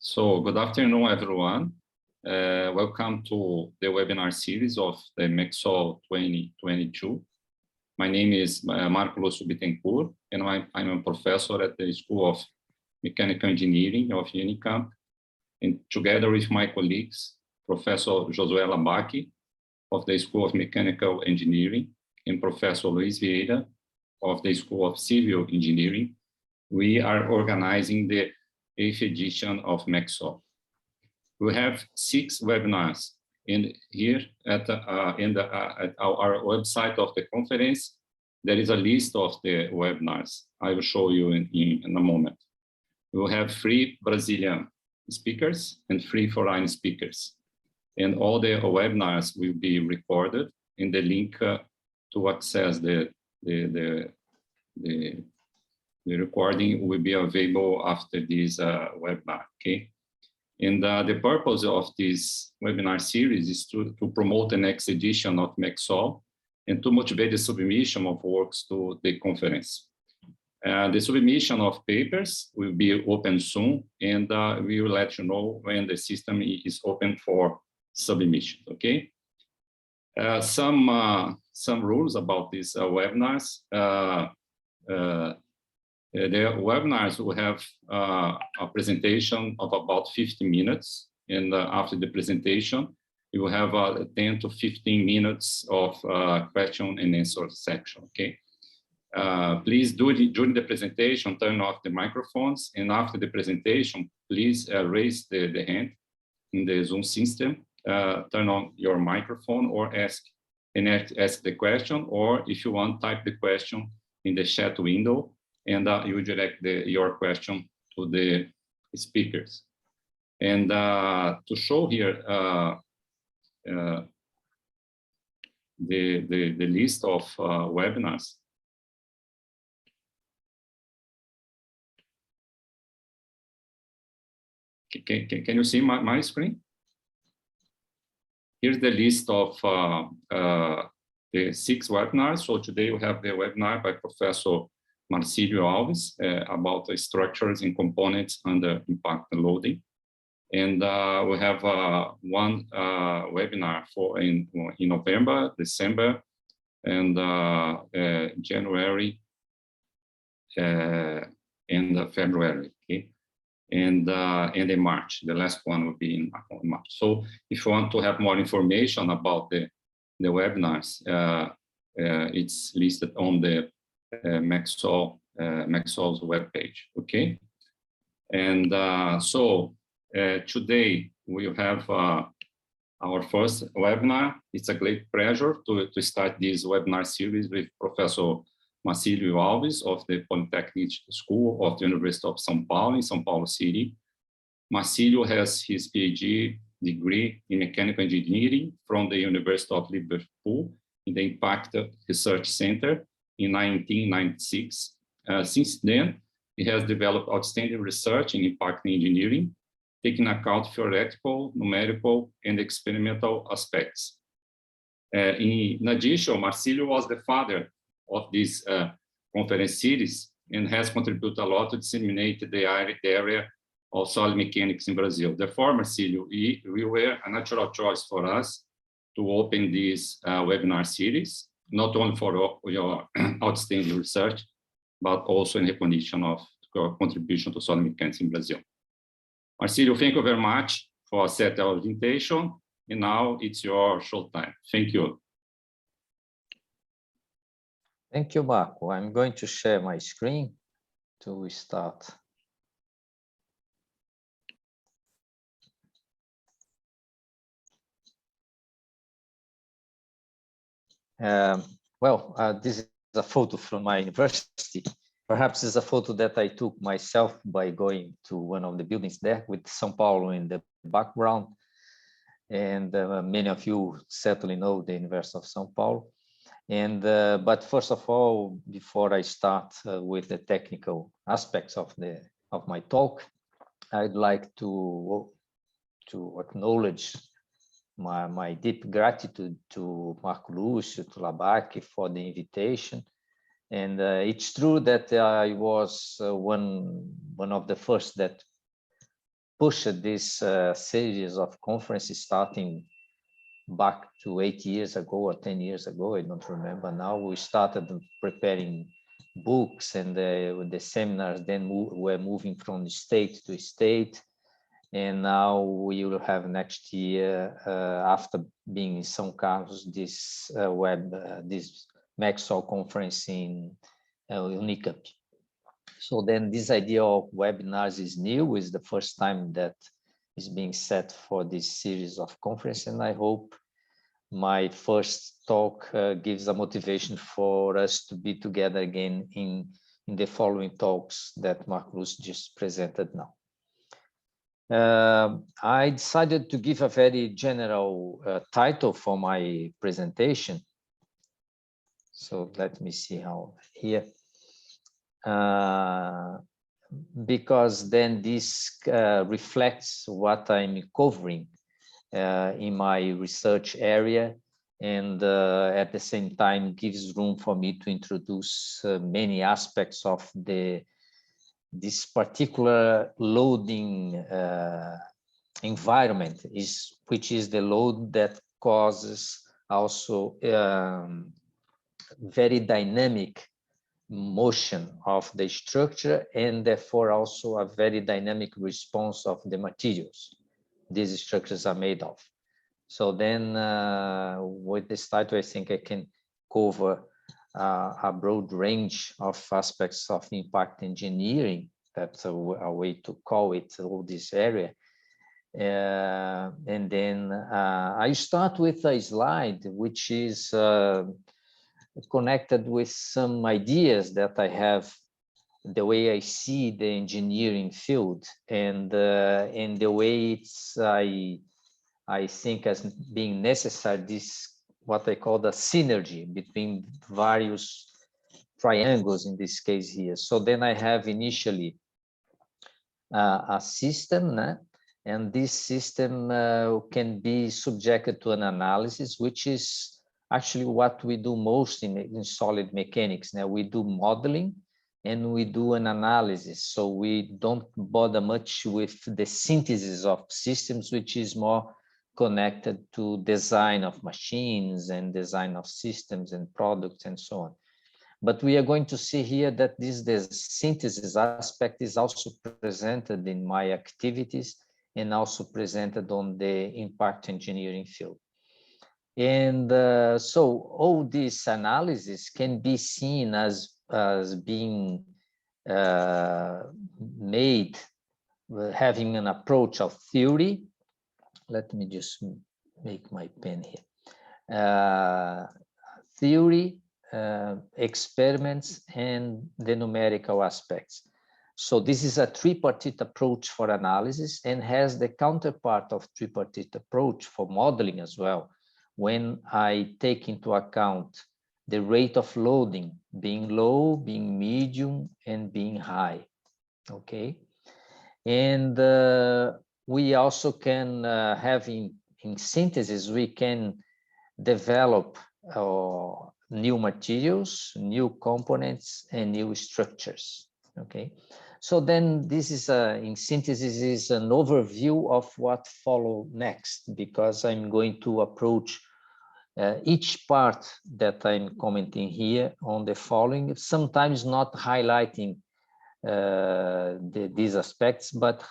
So good afternoon, everyone. Welcome to the webinar series of the Mecsol 2022. My name is Marco Bittencourt, and I'm a professor at the School of Mechanical Engineering of Unicamp. And together with my colleagues, Professor Josué Labaki of the School of Mechanical Engineering and Professor Luis Vieira of the School of Civil Engineering, we are organizing the 8th edition of Mecsol. We have 6 webinars, and here at our website of the conference, there is a list of the webinars. I will show you in a moment. We will have 3 Brazilian speakers and 3 foreign speakers. And all the webinars will be recorded, and the link to access the recording will be available after this webinar, okay? And the purpose of this webinar series is to promote the next edition of Mecsol and to motivate the submission of works to the conference. The submission of papers will be open soon, and we will let you know when the system is open for submission, okay? Some rules about these webinars. The webinars will have a presentation of about 50 minutes, and after the presentation, you will have 10 to 15 minutes of question and answer section, okay? Please during the presentation, turn off the microphones, and after the presentation, please raise the hand in the Zoom system, turn on your microphone or ask the question, or if you want, type the question in the chat window, and you direct your question to the speakers. And to show here the list of webinars. Can you see my screen? Here's the list of the 6 webinars. So today we have the webinar by Professor Marcílio Alves about the structures and components under impact loading. And we have one webinar in November, December, and January, and February, okay? And in March, the last one will be in March. So if you want to have more information about the webinars, it's listed on the Mecsol's webpage, okay? And so today we have our first webinar. It's a great pleasure to start this webinar series with Professor Marcílio Alves of the Polytechnic School of the University of São Paulo in São Paulo City. Marcílio has his PhD degree in mechanical engineering from the University of Liverpool in the Impact Research Center in 1996. Since then, he has developed outstanding research in impact engineering, taking account theoretical, numerical, and experimental aspects. In addition, Marcílio was the father of this conference series and has contributed a lot to disseminate the area of solid mechanics in Brazil. Therefore, Marcílio, we were a natural choice for us to open this webinar series, not only for your outstanding research, but also in recognition of your contribution to solid mechanics in Brazil. Marcílio, thank you very much for accepting our invitation, and now it's your show time. Thank you. Thank you, Marco. I'm going to share my screen to start. This is a photo from my university. Perhaps it's a photo that I took myself by going to one of the buildings there with São Paulo in the background. And many of you certainly know the University of São Paulo. And but first of all, before I start with the technical aspects of my talk, I'd like to acknowledge my deep gratitude to Marco Lúcio, to Labaki for the invitation. And it's true that I was one of the first that pushed this series of conferences starting back to 8 years ago or 10 years ago, I don't remember now. We started preparing books and the seminars, then we're moving from state to state. And now we will have next year, after being in São Carlos, this this Mecsol conference in Unicamp. So then this idea of webinars is new, is the first time that is being set for this series of conference, and I hope my first talk gives a motivation for us to be together again in the following talks that Marcus just presented now. I decided to give a very general title for my presentation. So let me see how here. Because then this reflects what I'm covering in my research area, and at the same time gives room for me to introduce many aspects of this particular loading environment, which is the load that causes also very dynamic motion of the structure, and therefore also a very dynamic response of the materials these structures are made of. So then with this title, I think I can cover a broad range of aspects of impact engineering. That's a way to call it, all this area. And then I start with a slide which is connected with some ideas that I have, the way I see the engineering field, and the way it's I think as being necessary, this what I call the synergy between various triangles in this case here. So then I have initially a system, and this system can be subjected to an analysis, which is actually what we do most in solid mechanics. Now we do modeling and we do an analysis. So we don't bother much with the synthesis of systems, which is more connected to design of machines and design of systems and products and so on. But we are going to see here that the synthesis aspect is also presented in my activities and also presented on the impact engineering field. And so all this analysis can be seen as being made having an approach of theory. Let me just make my pen here. Theory, experiments, and the numerical aspects. So this is a tripartite approach for analysis and has the counterpart of tripartite approach for modeling as well, when I take into account the rate of loading being low, being medium, and being high, okay? And we also can have in synthesis, we can develop new materials, new components, and new structures, okay? So then this is, in synthesis, is an overview of what follow next, because I'm going to approach each part that I'm commenting here on the following, sometimes not highlighting these aspects, but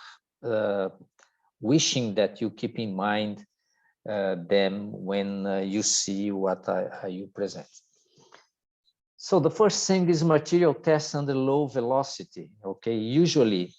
wishing that you keep in mind them when you see what you present. So the first thing is material tests under low velocity. Okay, usually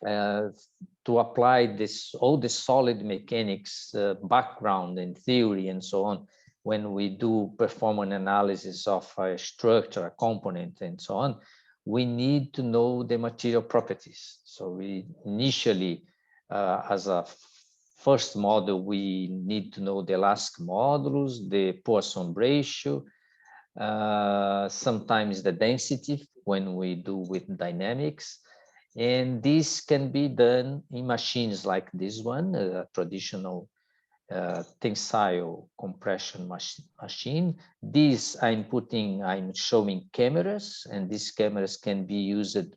to apply this all the solid mechanics background and theory and so on, when we do perform an analysis of a structure, a component, and so on, we need to know the material properties. So we initially, as a first model, we need to know the elastic modulus, the Poisson ratio, sometimes the density when we do with dynamics. And this can be done in machines like this one, a traditional tensile compression machine. This I'm showing cameras, and these cameras can be used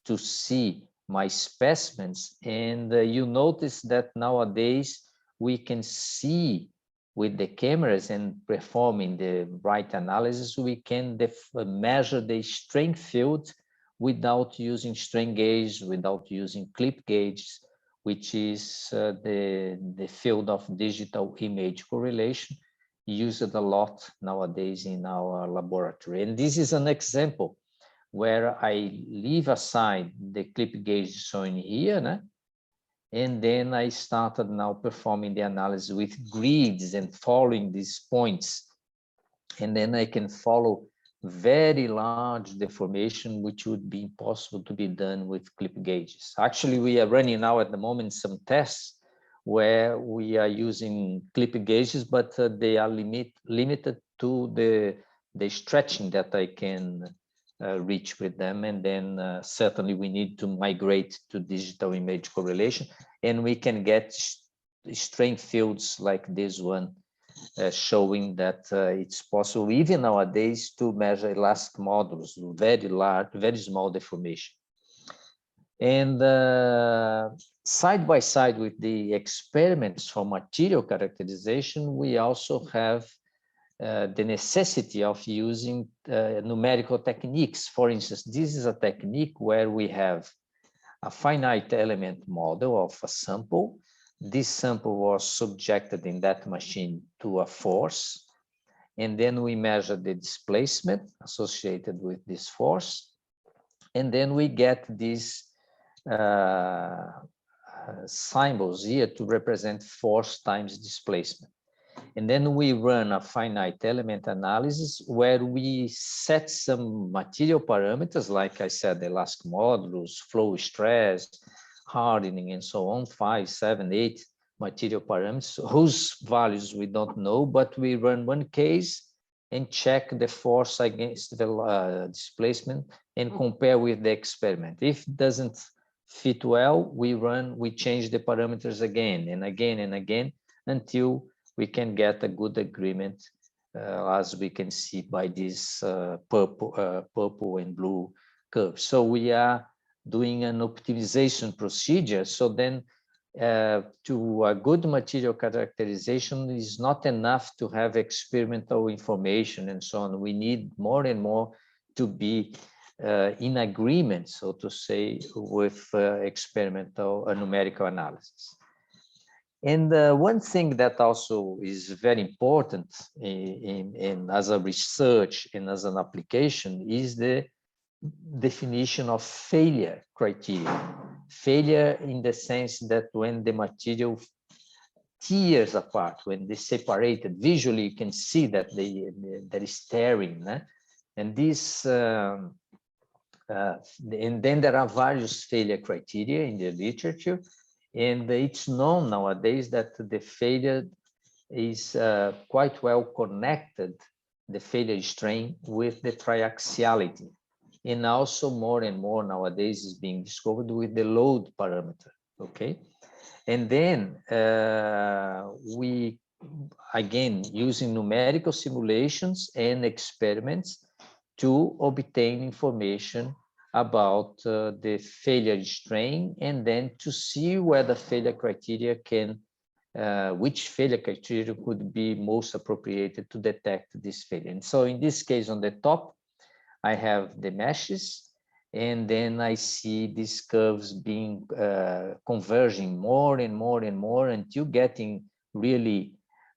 to see my specimens. And you notice that nowadays we can see with the cameras and performing the right analysis, we can measure the strain field without using strain gauge, without using clip gauges, which is the field of digital image correlation, used a lot nowadays in our laboratory. And this is an example where I leave aside the clip gauge shown here, né? And then I started now performing the analysis with grids and following these points. And then I can follow very large deformation, which would be impossible to be done with clip gauges. Actually, we are running now at the moment some tests where we are using clip gauges, but they are limited to the stretching that I can reach with them. And then certainly we need to migrate to digital image correlation, and we can get strain fields like this one, showing that it's possible even nowadays to measure elastic modulus, very large, very small deformation. And side by side with the experiments for material characterization, we also have the necessity of using numerical techniques. For instance, this is a technique where we have a finite element model of a sample. This sample was subjected in that machine to a force, and then we measure the displacement associated with this force, and then we get these symbols here to represent force times displacement. And then we run a finite element analysis where we set some material parameters, like I said, elastic modulus, flow stress, hardening, and so on, 5, 7, 8 material parameters, whose values we don't know, but we run one case and check the force against the displacement and compare with the experiment. If it doesn't fit well, we change the parameters again and again and again until we can get a good agreement, as we can see by this purple and blue curve. So we are doing an optimization procedure. So then to a good material characterization is not enough to have experimental information and so on. We need more and more to be in agreement, so to say, with experimental numerical analysis. And one thing that also is very important as a research and as an application is the definition of failure criteria. Failure in the sense that when the material tears apart, when they separated, visually you can see that there is tearing, né? And this, and then there are various failure criteria in the literature. And it's known nowadays that the failure is quite well connected, the failure strain, with the triaxiality. And also more and more nowadays is being discovered with the load parameter, okay? And then we, again, using numerical simulations and experiments to obtain information about the failure strain, and then to see whether failure criteria can, which failure criteria could be most appropriated to detect this failure. And so in this case, on the top, I have the meshes, and then I see these curves being converging more and more and more until getting really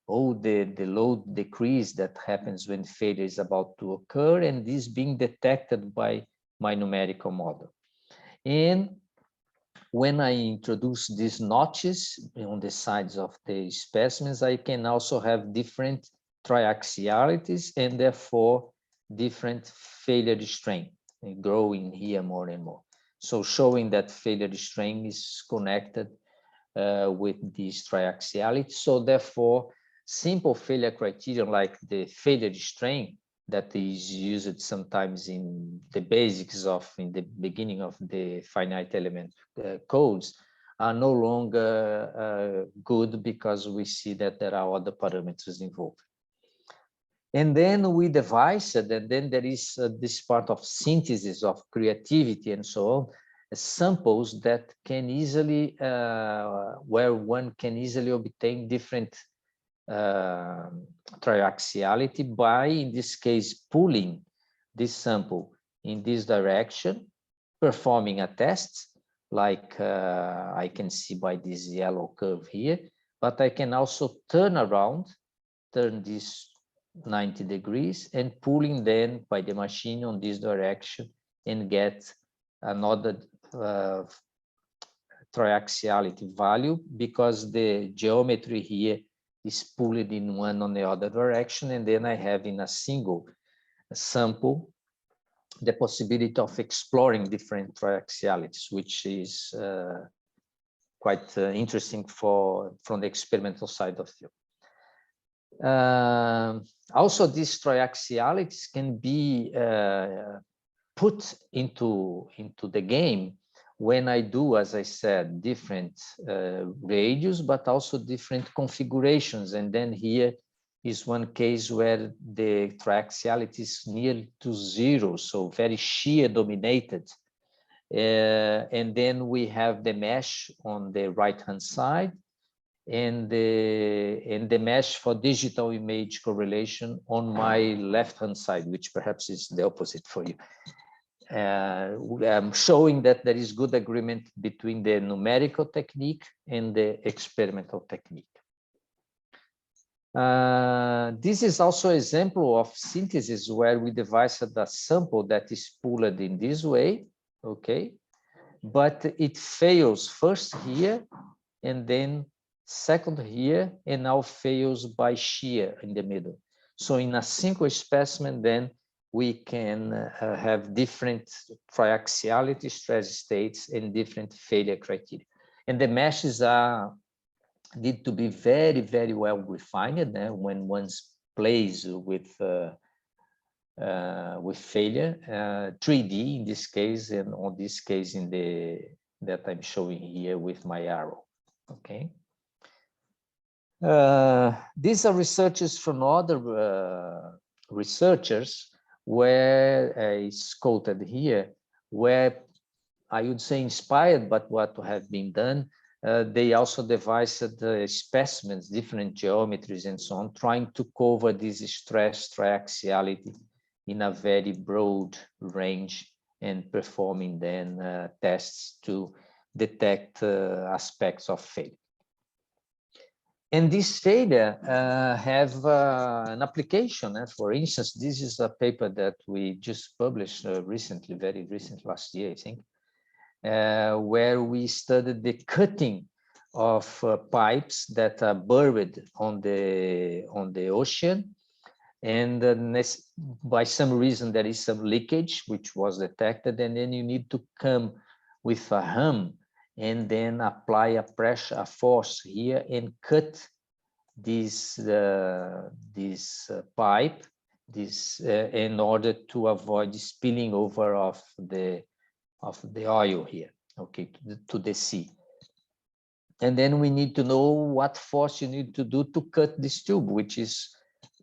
the load decrease that happens when failure is about to occur, and this being detected by my numerical model. And when I introduce these notches on the sides of the specimens, I can also have different triaxialities and therefore different failure strain growing here more and more. So showing that failure strain is connected with this triaxiality. So therefore, simple failure criteria like the failure strain that is used sometimes in the basics of, in the beginning of the finite element codes are no longer good, because we see that there are other parameters involved. And then we devise it, and then there is this part of synthesis, of creativity and so on. samples that can easily, where one can easily obtain different triaxiality by, in this case, pulling this sample in this direction, performing a test, like I can see by this yellow curve here, but I can also turn around, turn this 90 degrees and pulling then by the machine on this direction and get another triaxiality value, because the geometry here is pulled in one on the other direction, and then I have in a single sample the possibility of exploring different triaxialities, which is quite interesting from the experimental side of view. Also, these triaxialities can be put into the game when I do, as I said, different radius, but also different configurations. And then here is one case where the triaxiality is near to zero, so very shear dominated. And then we have the mesh on the right-hand side, and the mesh for digital image correlation on my left-hand side, which perhaps is the opposite for you. I'm showing that there is good agreement between the numerical technique and the experimental technique. This is also an example of synthesis where we devised a sample that is pulled in this way, okay? But it fails first here, and then second here, and now fails by shear in the middle. So in a single specimen, then we can have different triaxiality stress states and different failure criteria. And the meshes need to be very, very well refined when one's plays with failure, 3D in this case, and on this case in that I'm showing here with my arrow. Okay. These are researchers from other researchers, where it's quoted here, where I would say inspired by what have been done. They also devised specimens, different geometries and so on, trying to cover this stress triaxiality in a very broad range and performing then tests to detect aspects of failure. And this failure have an application. For instance, this is a paper that we just published recently, very recent, last year, I think, where we studied the cutting of pipes that are buried on the ocean, and by some reason there is some leakage which was detected, and then you need to come with a hammer and then apply a pressure, a force here, and cut this pipe, in order to avoid the spilling over of the oil here, okay, to the sea. And then we need to know what force you need to do to cut this tube, which is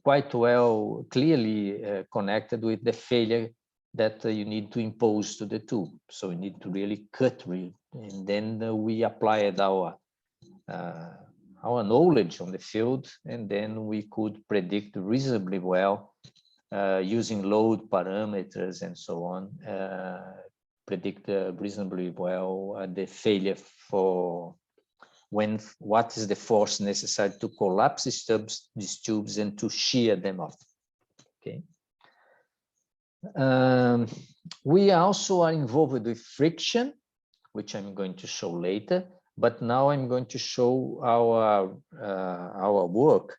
quite well clearly connected with the failure that you need to impose to the tube. So we need to really cut, and then we applied our knowledge on the field, and then we could predict reasonably well using load parameters and so on, predict reasonably well the failure for what is the force necessary to collapse these tubes and to shear them off. Okay. We also are involved with friction, which I'm going to show later. But now I'm going to show our work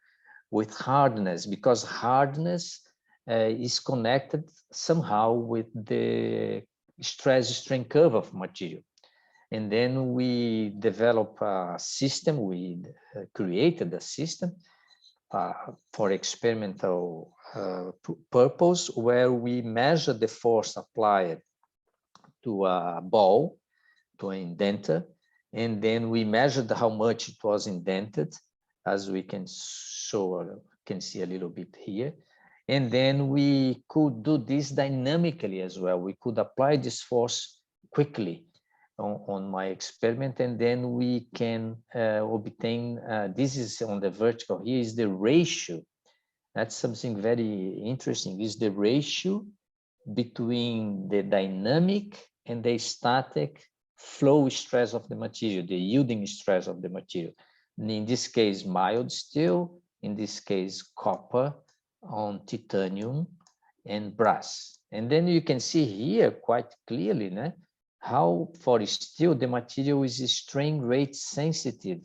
with hardness, because hardness is connected somehow with the stress-strain curve of material. And then we develop a system, we created a system for experimental purpose, where we measure the force applied to a ball, to an indenter, and then we measured how much it was indented, as we can see a little bit here. And then we could do this dynamically as well. We could apply this force quickly on my experiment, and then we can obtain, this is on the vertical, here is the ratio. That's something very interesting, is the ratio between the dynamic and the static flow stress of the material, the yielding stress of the material. And in this case, mild steel, in this case, copper on titanium and brass. And then you can see here quite clearly how for steel the material is strain rate sensitive,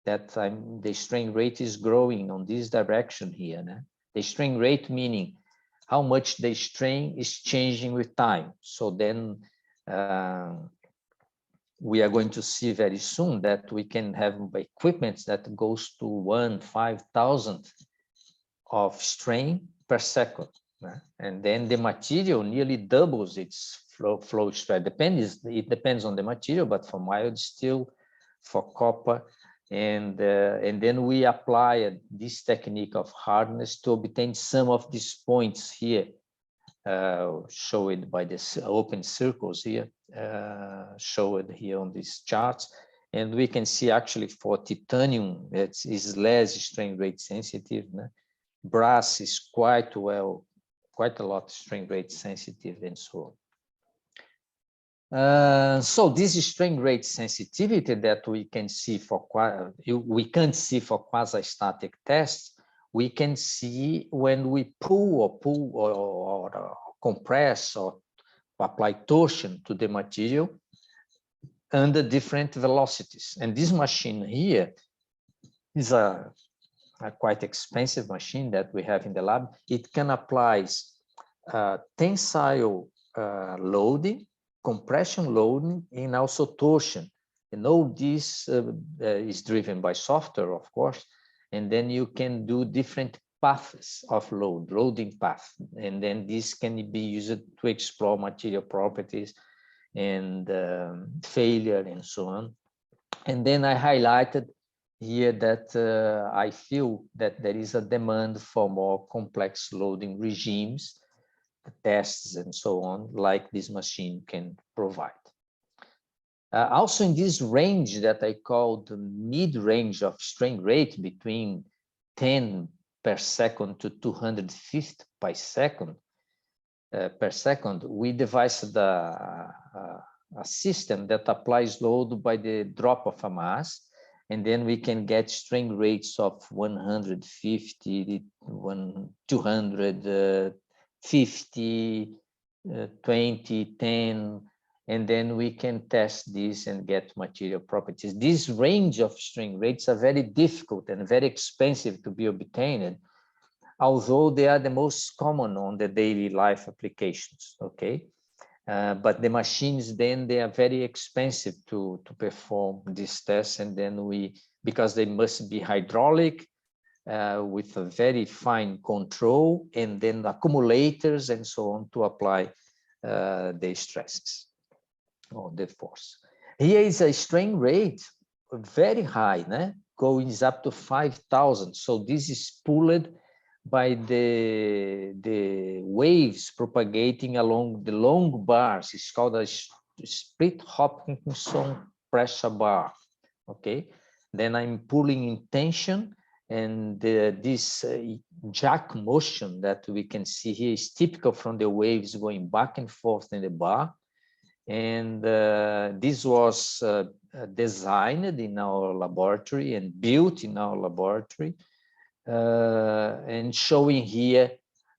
that the strain rate is growing on this direction here. The strain rate meaning how much the strain is changing with time. So then we are going to see very soon that we can have equipment that goes to 1/5,000 of strain per second. And then the material nearly doubles its flow stress. It depends on the material, but for mild steel, for copper, and then we apply this technique of hardness to obtain some of these points here, showed by this open circles here, showed here on these charts. And we can see actually for titanium, it is less strain rate sensitive. Brass is quite a lot strain rate sensitive, and so on. So this strain rate sensitivity that we can see for quasi-static tests, we can see when we pull or compress or apply torsion to the material under different velocities. And this machine here is a quite expensive machine that we have in the lab. It can apply tensile loading, compression loading, and also torsion. And all this is driven by software, of course. And then you can do different paths of loading path. And then this can be used to explore material properties and failure and so on. And then I highlighted here that I feel that there is a demand for more complex loading regimes, tests and so on, like this machine can provide. Also in this range that I call the mid-range of strain rate between 10 per second to 250 per second, we devised a system that applies load by the drop of a mass, and then we can get strain rates of 150, 250, 20, 10, and then we can test this and get material properties. This range of strain rates are very difficult and very expensive to be obtained, although they are the most common on the daily life applications, okay? But the machines, then they are very expensive to perform these tests, and then because they must be hydraulic with a very fine control, and then accumulators and so on to apply the stresses or the force. Here is a strain rate very high, going up to 5,000. So this is pulled by the waves propagating along the long bars. It's called a split Hopkinson pressure bar. Okay, then I'm pulling in tension, and this jack motion that we can see here is typical from the waves going back and forth in the bar. And this was designed in our laboratory and built in our laboratory, and showing here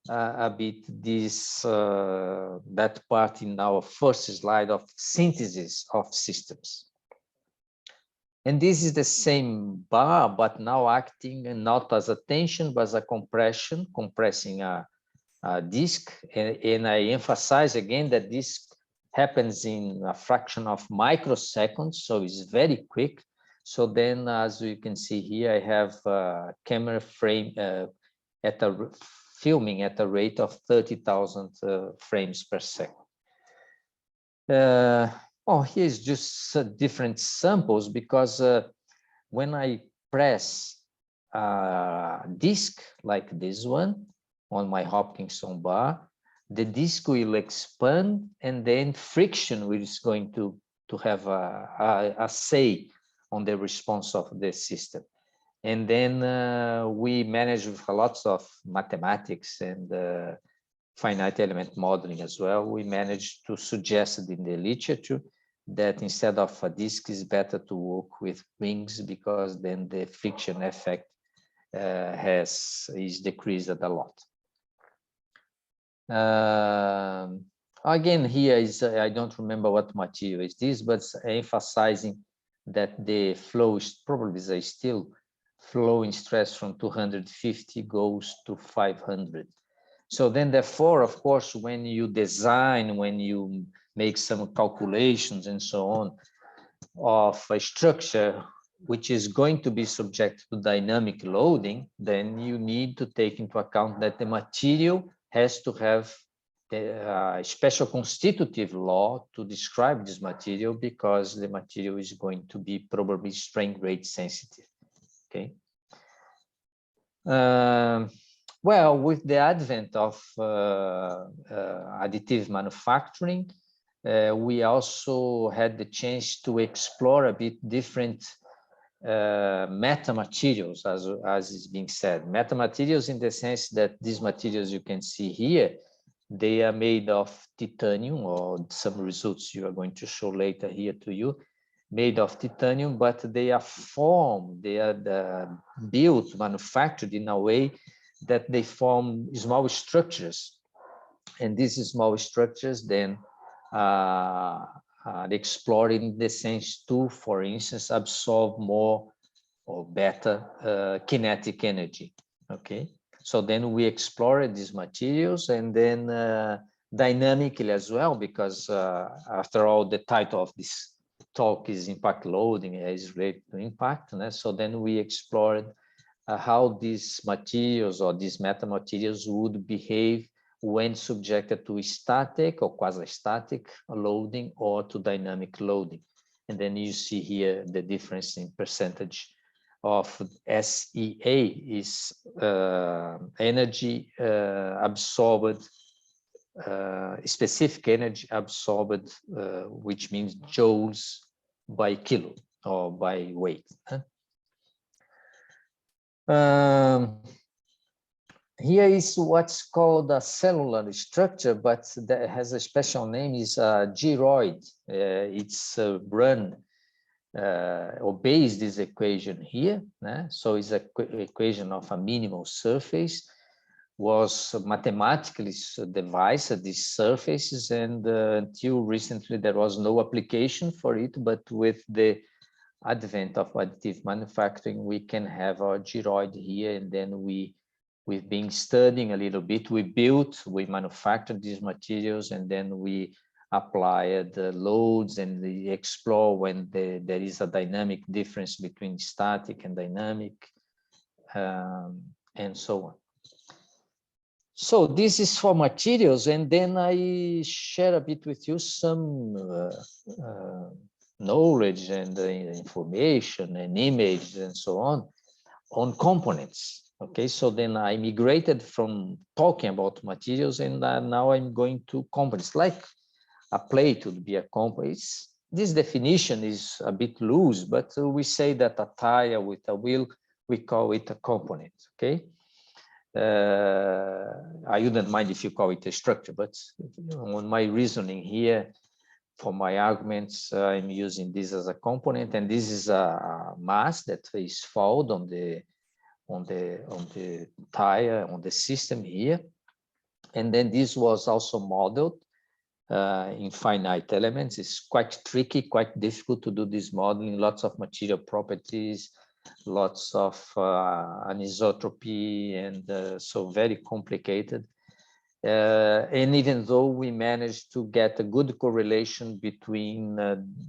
a bit this that part in our first slide of synthesis of systems. And this is the same bar, but now acting not as a tension, but as a compression, compressing a disc. And I emphasize again that this happens in a fraction of microseconds, so it's very quick. So then, as you can see here, I have a camera frame filming at a rate of 30,000 frames per second. Here's just different samples, because when I press a disc like this one on my Hopkinson bar, the disc will expand, and then friction is going to have a say on the response of the system. And then we manage with lots of mathematics and finite element modeling as well. We managed to suggest in the literature that instead of a disk, is better to work with rings, because then the friction effect is decreased a lot. Again, here is, I don't remember what material is this, but emphasizing that the flow is probably still flowing stress from 250 goes to 500. So then therefore, of course, when you design, when you make some calculations and so on of a structure which is going to be subject to dynamic loading, then you need to take into account that the material has to have a special constitutive law to describe this material, because the material is going to be probably strain rate sensitive. Okay. Well, with the advent of additive manufacturing, we also had the chance to explore a bit different metamaterials, as is being said. Metamaterials in the sense that these materials you can see here, they are made of titanium, or some results you are going to show later here to you, made of titanium, but they are formed, they are built, manufactured in a way that they form small structures. And these small structures then explored in the sense to, for instance, absorb more or better kinetic energy. Okay, so then we explored these materials, and then dynamically as well, because after all, the title of this talk is impact loading, is related to impact. So then we explored how these materials or these metamaterials would behave when subjected to static or quasi-static loading or to dynamic loading. And then you see here the difference in percentage of SEA is energy absorbed, specific energy absorbed, which means joules by kilo or by weight. Here is what's called a cellular structure, but that has a special name, is gyroid. It's run obeys this equation here. So it's an equation of a minimal surface, was mathematically devised, these surfaces, and until recently there was no application for it, but with the advent of additive manufacturing, we can have our gyroid here, and then we've been studying a little bit. We manufactured these materials, and then we applied the loads, and we explore when there is a dynamic difference between static and dynamic, and so on. So this is for materials, and then I share a bit with you some knowledge and information and images and so on components. Okay, so then I migrated from talking about materials, and now I'm going to components. Like a plate would be a component. This definition is a bit loose, but we say that a tire with a wheel, we call it a component. Okay. I wouldn't mind if you call it a structure, but on my reasoning here, for my arguments, I'm using this as a component, and this is a mass that is found on the tire, on the system here. And then this was also modeled in finite elements. It's quite tricky, quite difficult to do this modeling, lots of material properties, lots of anisotropy, and so very complicated. And even though we managed to get a good correlation between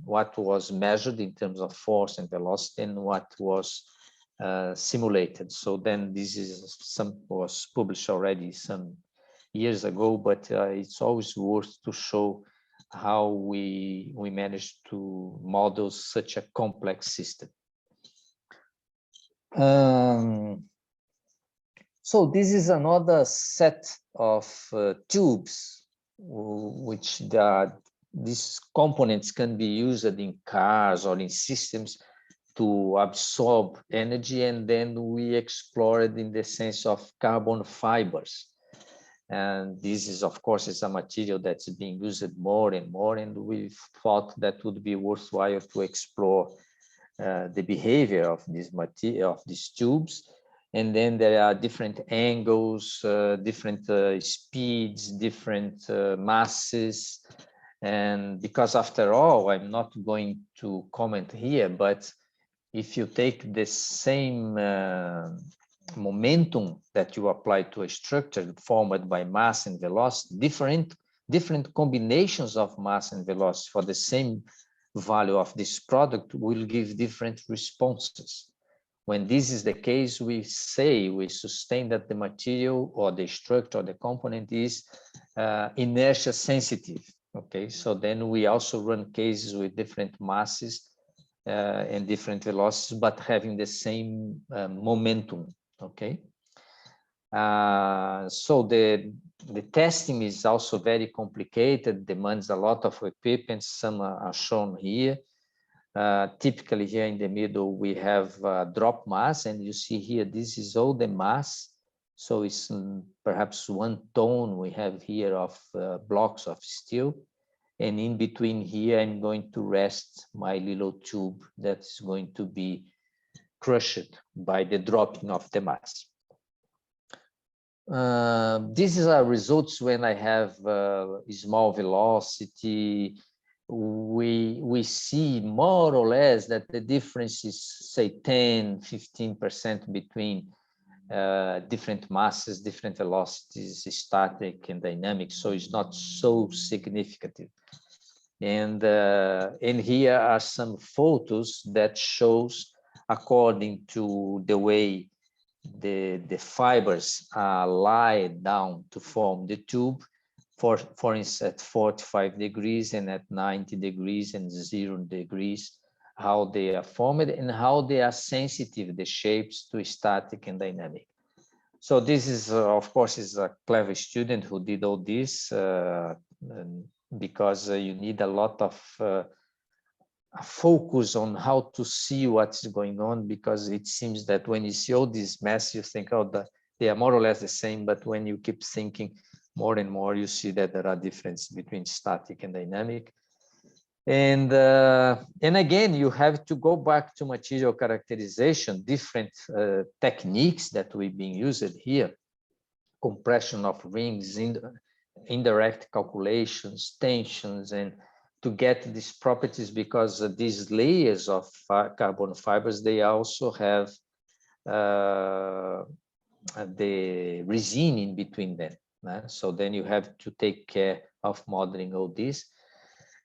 what was measured in terms of force and velocity and what was simulated. So then this is was published already some years ago, but it's always worth to show how we managed to model such a complex system. So this is another set of tubes which are these components can be used in cars or in systems to absorb energy, and then we explore it in the sense of carbon fibers. And this is, of course, is a material that's being used more and more, and we thought that would be worthwhile to explore the behavior of this material, of these tubes. And then there are different angles, different speeds, different masses. And because after all, I'm not going to comment here, but if you take the same momentum that you apply to a structure formed by mass and velocity, different combinations of mass and velocity for the same value of this product will give different responses. When this is the case, we sustain that the material or the structure or the component is inertia sensitive. Okay, so then we also run cases with different masses and different velocities, but having the same momentum. Okay, so the testing is also very complicated, demands a lot of equipment. Some are shown here. Typically here in the middle, we have drop mass, and you see here, this is all the mass. So it's perhaps 1 ton we have here of blocks of steel. And in between here, I'm going to rest my little tube that's going to be crushed by the dropping of the mass. These are results when I have small velocity. We see more or less that the difference is, say, 10–15% between different masses, different velocities, static and dynamic. So it's not so significant. And here are some photos that shows, according to the way the fibers are laid down to form the tube, for instance, at 45 degrees and at 90 degrees and 0 degrees, how they are formed and how they are sensitive, the shapes, to static and dynamic. So this is, of course, is a clever student who did all this, because you need a lot of focus on how to see what's going on, because it seems that when you see all this mess, you think, oh, they are more or less the same, but when you keep thinking more and more, you see that there are differences between static and dynamic. And again, you have to go back to material characterization, different techniques that we've been used here, compression of rings, indirect calculations, tensions, and to get these properties, because these layers of carbon fibers, they also have the resin in between them. So then you have to take care of modeling all this.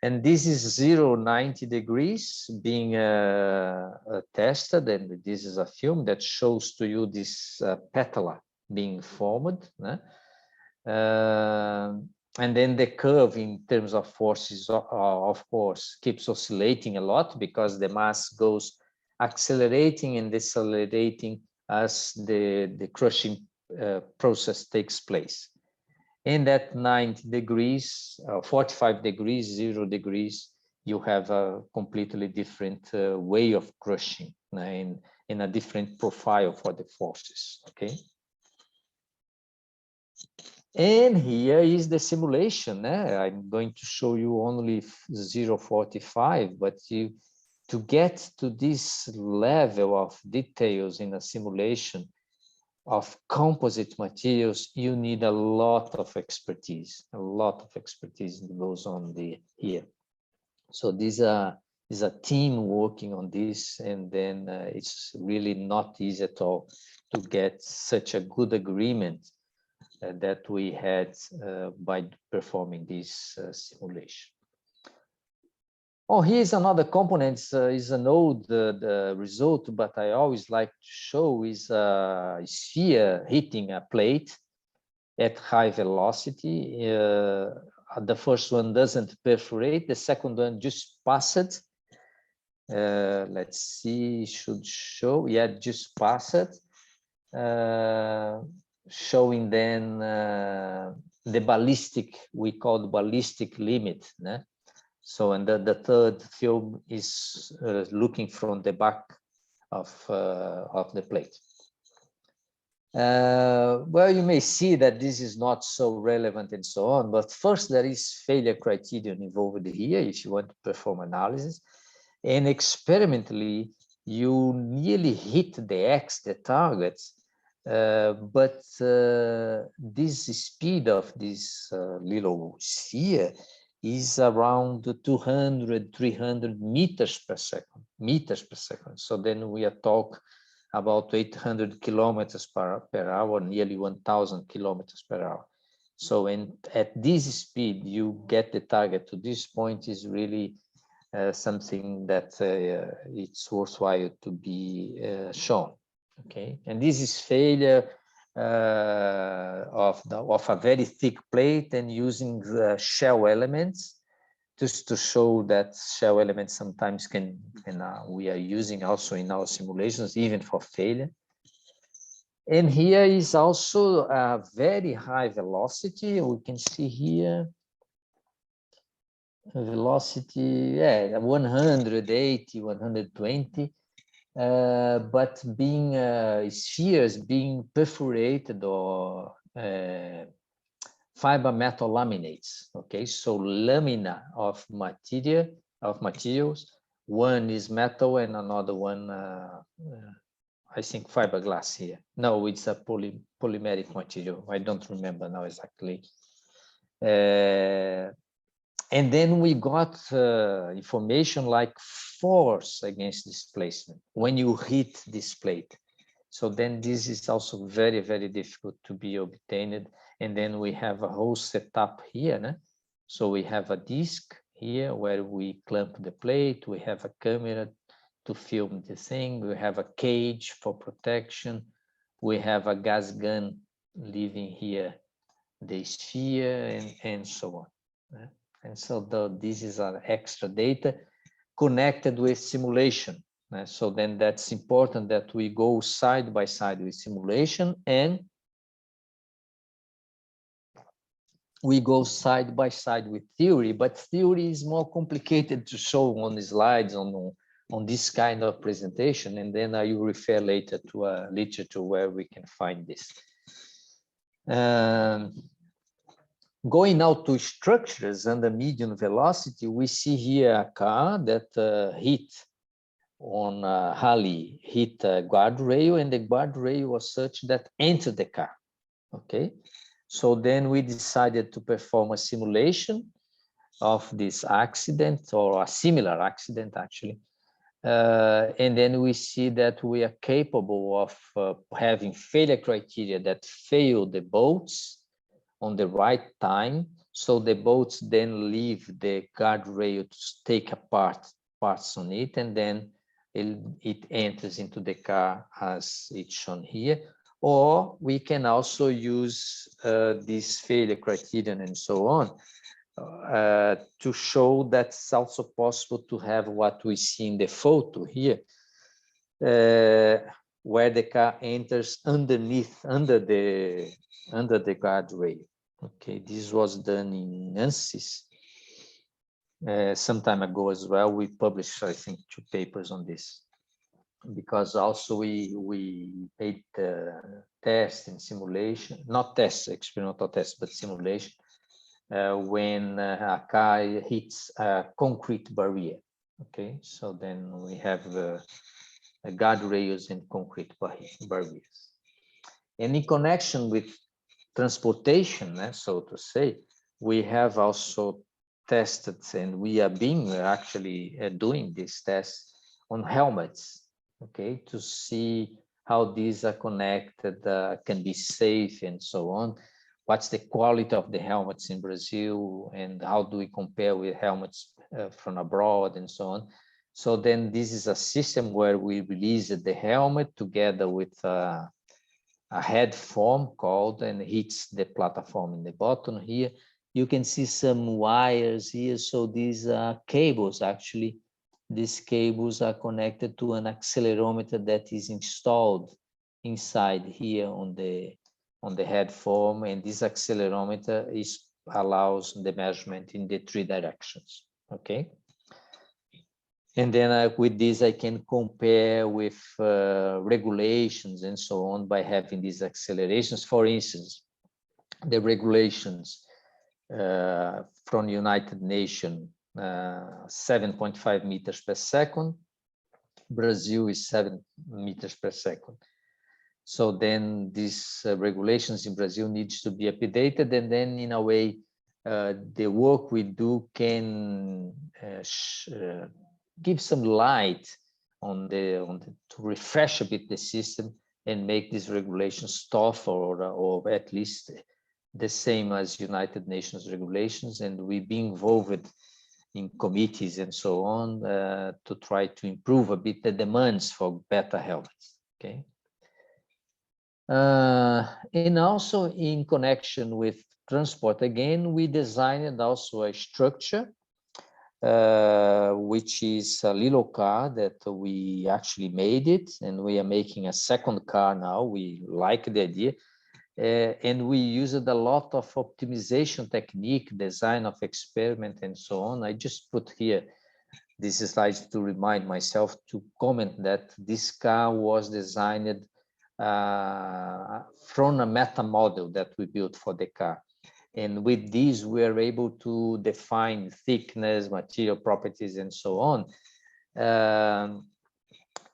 And this is 0–90 degrees being tested, and this is a film that shows to you this petala being formed. And then the curve in terms of forces, of course, keeps oscillating a lot, because the mass goes accelerating and decelerating as the crushing process takes place. And at 90 degrees, 45 degrees, 0 degrees, you have a completely different way of crushing, in a different profile for the forces. Okay. And here is the simulation. I'm going to show you only 0.45, but to get to this level of details in a simulation of composite materials, you need a lot of expertise. A lot of expertise goes on here. So these is a team working on this, and then it's really not easy at all to get such a good agreement that we had by performing this simulation. Oh, here's another component. Is an old result, but I always like to show is a sphere hitting a plate at high velocity. The first one doesn't perforate. The second one just passed. Let's see, should show. Yeah, just passed. Showing then the ballistic, we call the ballistic limit. So, and the third film is looking from the back of the plate. Well, you may see that this is not so relevant and so on, but first there is failure criterion involved here if you want to perform analysis. And experimentally, you nearly hit the targets, but this speed of this little sphere is around 200, 300 meters per second, So then we are talking about 800 kilometers per hour, nearly 1,000 kilometers per hour. So at this speed, you get the target to this point is really something that it's worthwhile to be shown. Okay, and this is failure of a very thick plate and using the shell elements, just to show that shell elements sometimes we are using also in our simulations, even for failure. And here is also a very high velocity. We can see here velocity, 180, 120. But being spheres being perforated or fiber metal laminates. Okay, so lamina of materials. One is metal and another one, I think fiberglass here. No, it's a polymeric material. I don't remember now exactly. And then we got information like force against displacement when you hit this plate. So then this is also very, very difficult to be obtained. And then we have a whole setup here. No? So we have a disc here where we clamp the plate. We have a camera to film the thing. We have a cage for protection. We have a gas gun leaving here the sphere and so on. No? And so this is an extra data connected with simulation. So then that's important that we go side by side with simulation and we go side by side with theory, but theory is more complicated to show on the slides on this kind of presentation. And then I will refer later to a literature where we can find this. Going now to structures under medium velocity, we see here a car that hit on Halley, hit a guardrail, and the guardrail was such that entered the car. Okay, so then we decided to perform a simulation of this accident or a similar accident actually. And then we see that we are capable of having failure criteria that fail the bolts on the right time. So the bolts then leave the guardrail to take apart parts on it, and then it enters into the car as it's shown here. Or we can also use this failure criterion and so on to show that it's also possible to have what we see in the photo here, where the car enters under the guardrail. Okay, this was done in ANSYS some time ago as well. We published, I think, 2 papers on this, because also we made tests and simulation, not tests, experimental tests, but simulation, when a car hits a concrete barrier. Okay, so then we have guardrails and concrete barriers. And in connection with transportation, so to say, we have also tested, and we are actually doing these tests on helmets, okay, to see how these are connected, can be safe and so on. What's the quality of the helmets in Brazil, and how do we compare with helmets from abroad and so on. So then this is a system where we release the helmet together with a head form called, and hits the platform in the bottom here. You can see some wires here. So these are cables actually. These cables are connected to an accelerometer that is installed inside here on the head form, and this accelerometer allows the measurement in the 3 directions. okay? And then with this, I can compare with regulations and so on by having these accelerations. For instance, the regulations from United Nations, 7.5 meters per second. Brazil is 7 meters per second. So then these regulations in Brazil needs to be updated, and then in a way, the work we do can give some light on to refresh a bit the system and make these regulations tough or at least the same as United Nations regulations. And we be involved in committees and so on to try to improve a bit the demands for better helmets. Okay. And also in connection with transport, again, we designed also a structure, which is a little car that we actually made it, and we are making a second car now. We like the idea. And we used a lot of optimization technique, design of experiment, and so on. I just put here this slide to remind myself to comment that this car was designed from a meta model that we built for the car. And with this, we are able to define thickness, material properties, and so on,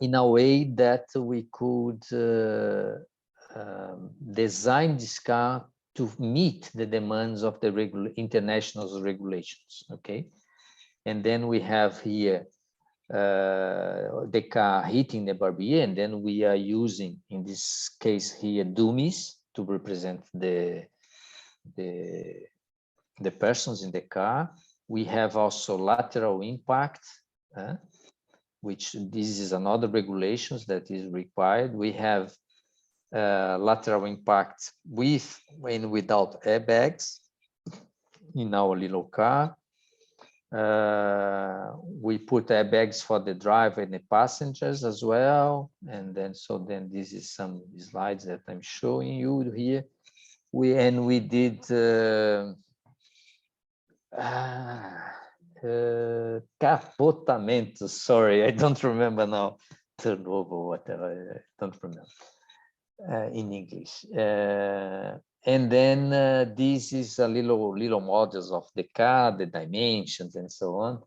in a way that we could design this car to meet the demands of the international regulations. Okay, and then we have here the car hitting the barrier, and then we are using, in this case here, dummies to represent the persons in the car. We have also lateral impact, which this is another regulations that is required. We have lateral impact with and without airbags in our little car. We put airbags for the driver and the passengers as well. And then, so then this is some slides that I'm showing you here. We did capotamento. Sorry, I don't remember now. Turnover, whatever. I don't remember in English. And then this is a little models of the car, the dimensions, and so on.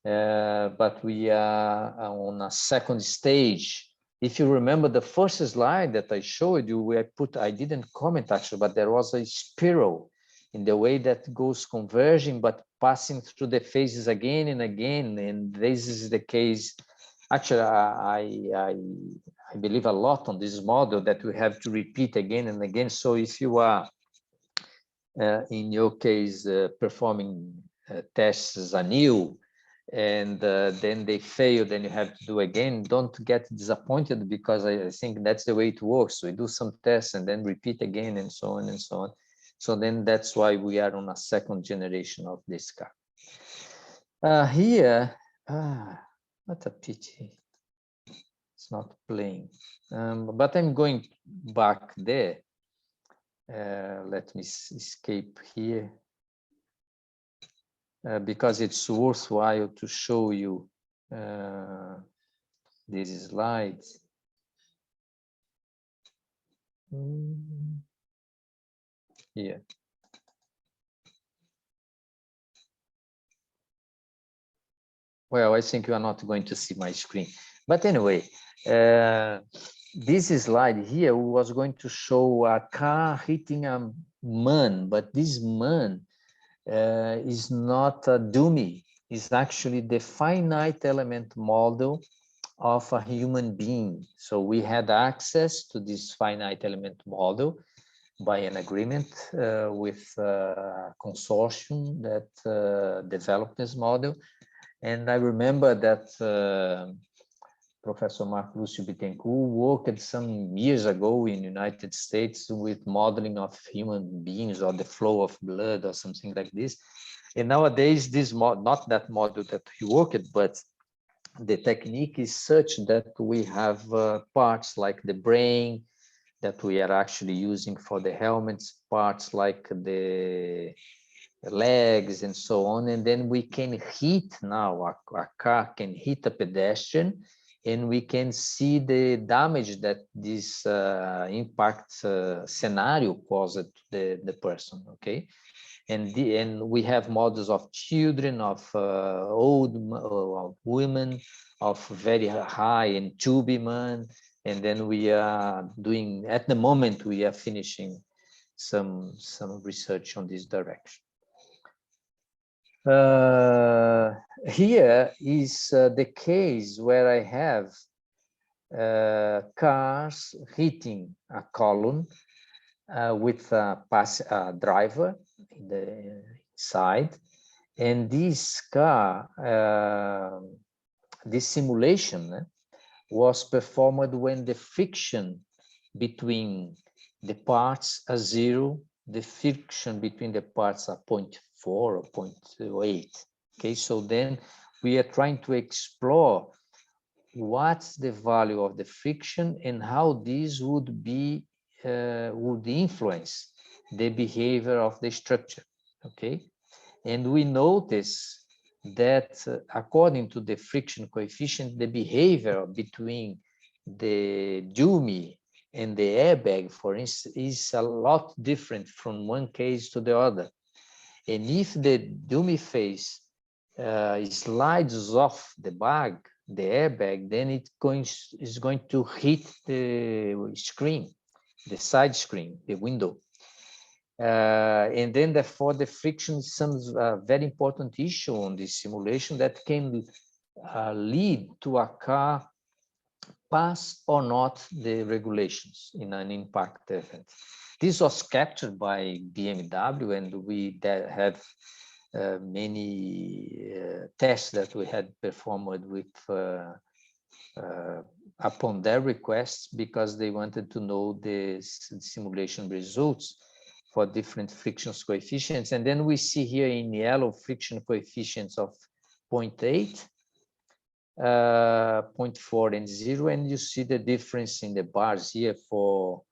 But we are on a second stage. If you remember the first slide that I showed you, I didn't comment actually, but there was a spiral in the way that goes converging, but passing through the phases again and again. And this is the case. Actually, I believe a lot on this model that we have to repeat again and again. So if you are, in your case, performing tests anew, and then they fail, then you have to do again, don't get disappointed, because I think that's the way it works. We do some tests and then repeat again, and so on and so on. So then that's why we are on a second generation of this car. Here, what a pity. It's not playing. But I'm going back there. Let me escape here. Because it's worthwhile to show you these slides. Here. Well, I think you are not going to see my screen. But anyway, this slide here was going to show a car hitting a man, but this man is not a dummy. It's actually the finite element model of a human being. So we had access to this finite element model by an agreement with a consortium that developed this model. And I remember that Professor Mark Lucio Bittencourt worked some years ago in the United States with modeling of human beings or the flow of blood or something like this. And nowadays, this not that model that he worked, but the technique is such that we have parts like the brain that we are actually using for the helmets, parts like the legs and so on, and then we can hit now, a car can hit a pedestrian, and we can see the damage that this impact scenario caused to the person, okay? And we have models of children, of old women, of very high and chubby man, and then we are doing, at the moment, we are finishing some research on this direction. Here is the case where I have cars hitting a column with a driver in the side, and this car, this simulation was performed when the friction between the parts are 0, the friction between the parts are 0.4 or 0.8. Okay, so then we are trying to explore what's the value of the friction and how this would be would influence the behavior of the structure. Okay, and we notice that according to the friction coefficient, the behavior between the dummy and the airbag, for instance, is a lot different from one case to the other. And if the dummy face slides off the bag, the airbag, then it's going to hit the screen, the side screen, the window. And then therefore the friction is some very important issue on this simulation that can lead to a car pass or not the regulations in an impact event. This was captured by BMW, and we have many tests that we had performed with upon their requests, because they wanted to know the simulation results for different friction coefficients. And then we see here in yellow friction coefficients of 0.8, 0.4 and 0, and you see the difference in the bars here for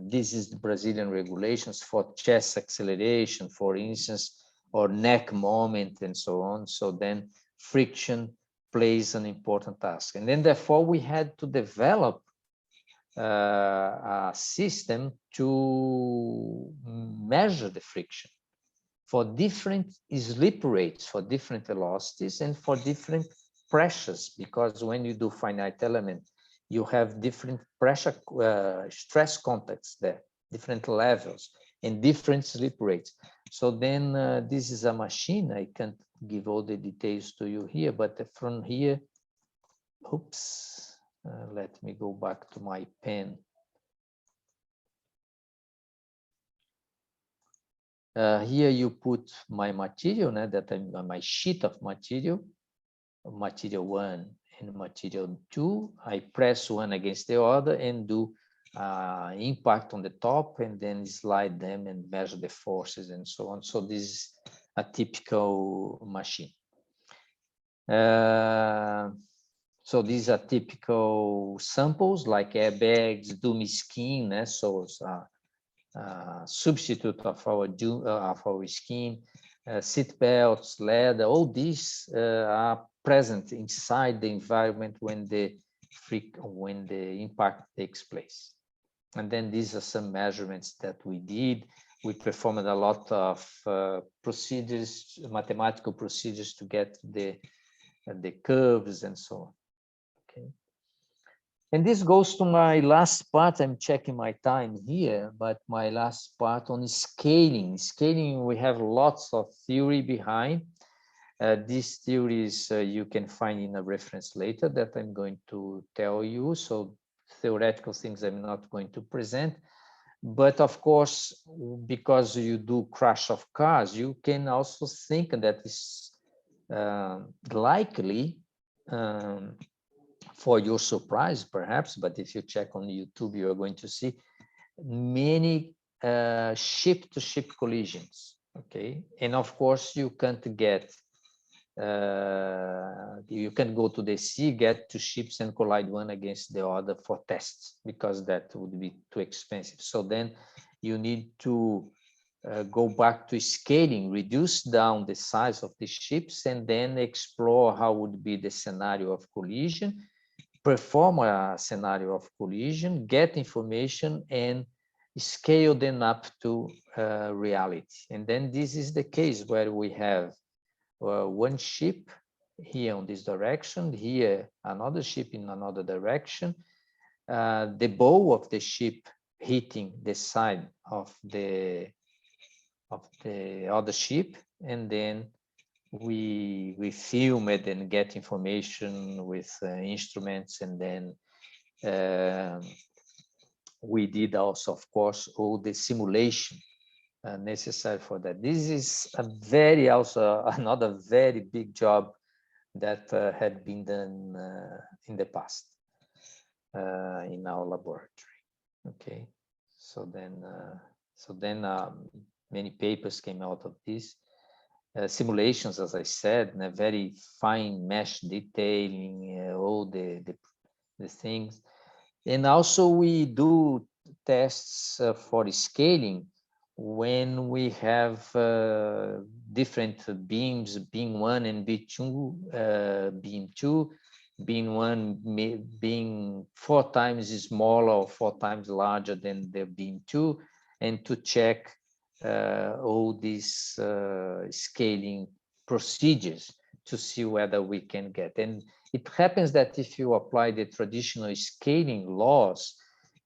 this is the Brazilian regulations for chest acceleration, for instance, or neck moment and so on. So then friction plays an important task. And then therefore we had to develop a system to measure the friction for different slip rates, for different velocities, and for different pressures, because when you do finite element, you have different pressure stress contacts there, different levels and different slip rates. So then this is a machine. I can't give all the details to you here, but from here, oops, let me go back to my pen. Here you put my material, that I'm on my sheet of material 1 and material 2. I press one against the other and do impact on the top, and then slide them and measure the forces and so on. So this is a typical machine. So these are typical samples like airbags, dummy skin, so substitute of our skin, seat belts, leather, all these are present inside the environment when the impact takes place. And then these are some measurements that we did. We performed a lot of procedures, mathematical procedures, to get the curves and so on. Okay. And this goes to my last part. I'm checking my time here, but my last part on scaling. Scaling, we have lots of theory behind. These theories you can find in a reference later that I'm going to tell you. So theoretical things I'm not going to present. But of course, because you do crash of cars, you can also think that it's likely, for your surprise, perhaps, but if you check on YouTube, you are going to see many ship-to-ship collisions. Okay, and of course, you can't get, you can go to the sea, get two ships and collide one against the other for tests, because that would be too expensive. So then you need to go back to scaling, reduce down the size of the ships, and then explore how would be the scenario of collision, perform a scenario of collision, get information, and scale them up to reality. And then this is the case where we have one ship here on this direction, here another ship in another direction, the bow of the ship hitting the side of the other ship, and then we film it and get information with instruments, and then we did also, of course, all the simulation necessary for that. This is another very big job that had been done in the past in our laboratory. Okay, so then many papers came out of this. Simulations, as I said, and a very fine mesh detailing, all the things. And also we do tests for scaling when we have different beams, beam 1 and beam 2, beam 1 being 4 times smaller or 4 times larger than the beam 2, and to check all these scaling procedures to see whether we can get. And it happens that if you apply the traditional scaling laws,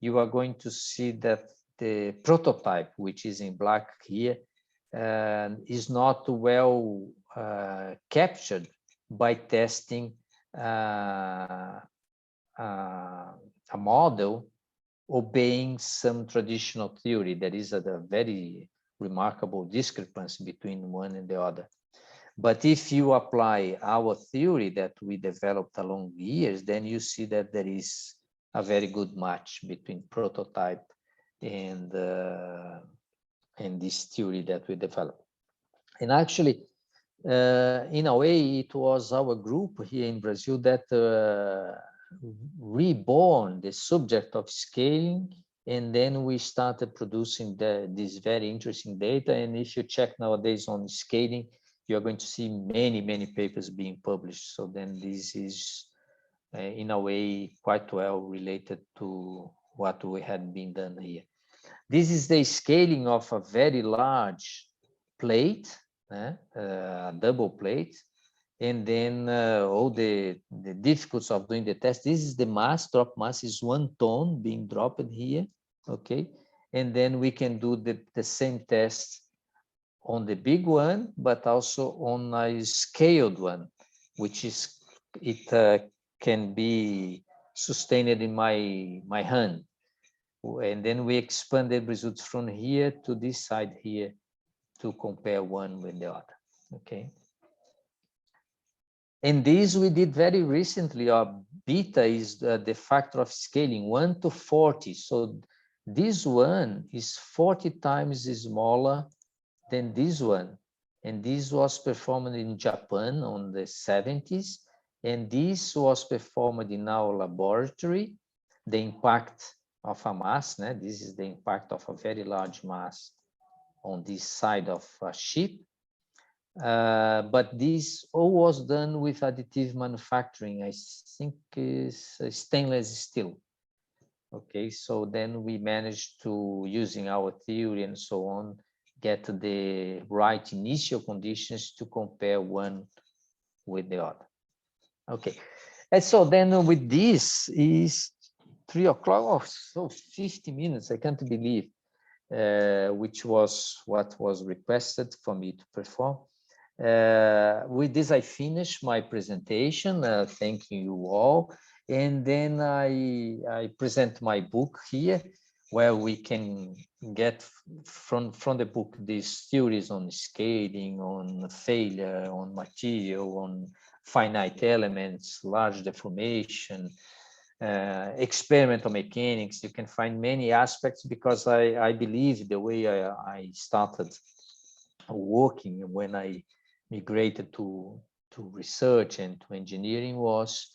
you are going to see that the prototype, which is in black here, is not well captured by testing a model obeying some traditional theory. There is a very remarkable discrepancy between one and the other. But if you apply our theory that we developed along the years, then you see that there is a very good match between prototype and this theory that we developed. And actually, in a way, it was our group here in Brazil that reborn the subject of scaling, and then we started producing this very interesting data. And if you check nowadays on scaling, you're going to see many papers being published. So then this is in a way quite well related to what we had been done here. This is the scaling of a very large plate, a double plate, and then all the difficulties of doing the test. This is the mass, drop mass is 1 ton being dropped here, okay? And then we can do the same test on the big one, but also on a scaled one, which is, it can be sustained in my hand. And then we expand the results from here to this side here to compare one with the other, okay? And this we did very recently. Our beta is the factor of scaling 1 to 40. So this one is 40 times smaller than this one. And this was performed in Japan on the 70s. And this was performed in our laboratory. The impact of a mass, this is the impact of a very large mass on this side of a ship. But this all was done with additive manufacturing. I think is stainless steel. Okay, so then we managed to, using our theory and so on, get the right initial conditions to compare one with the other. Okay, and so then with this is 3 o'clock, oh, so 50 minutes, I can't believe, which was what was requested for me to perform. With this, I finish my presentation, thanking you all. And then I present my book here, where we can get from the book these theories on scaling, on failure, on material, on finite elements, large deformation, experimental mechanics. You can find many aspects, because I believe the way I started working when I migrated to research and to engineering was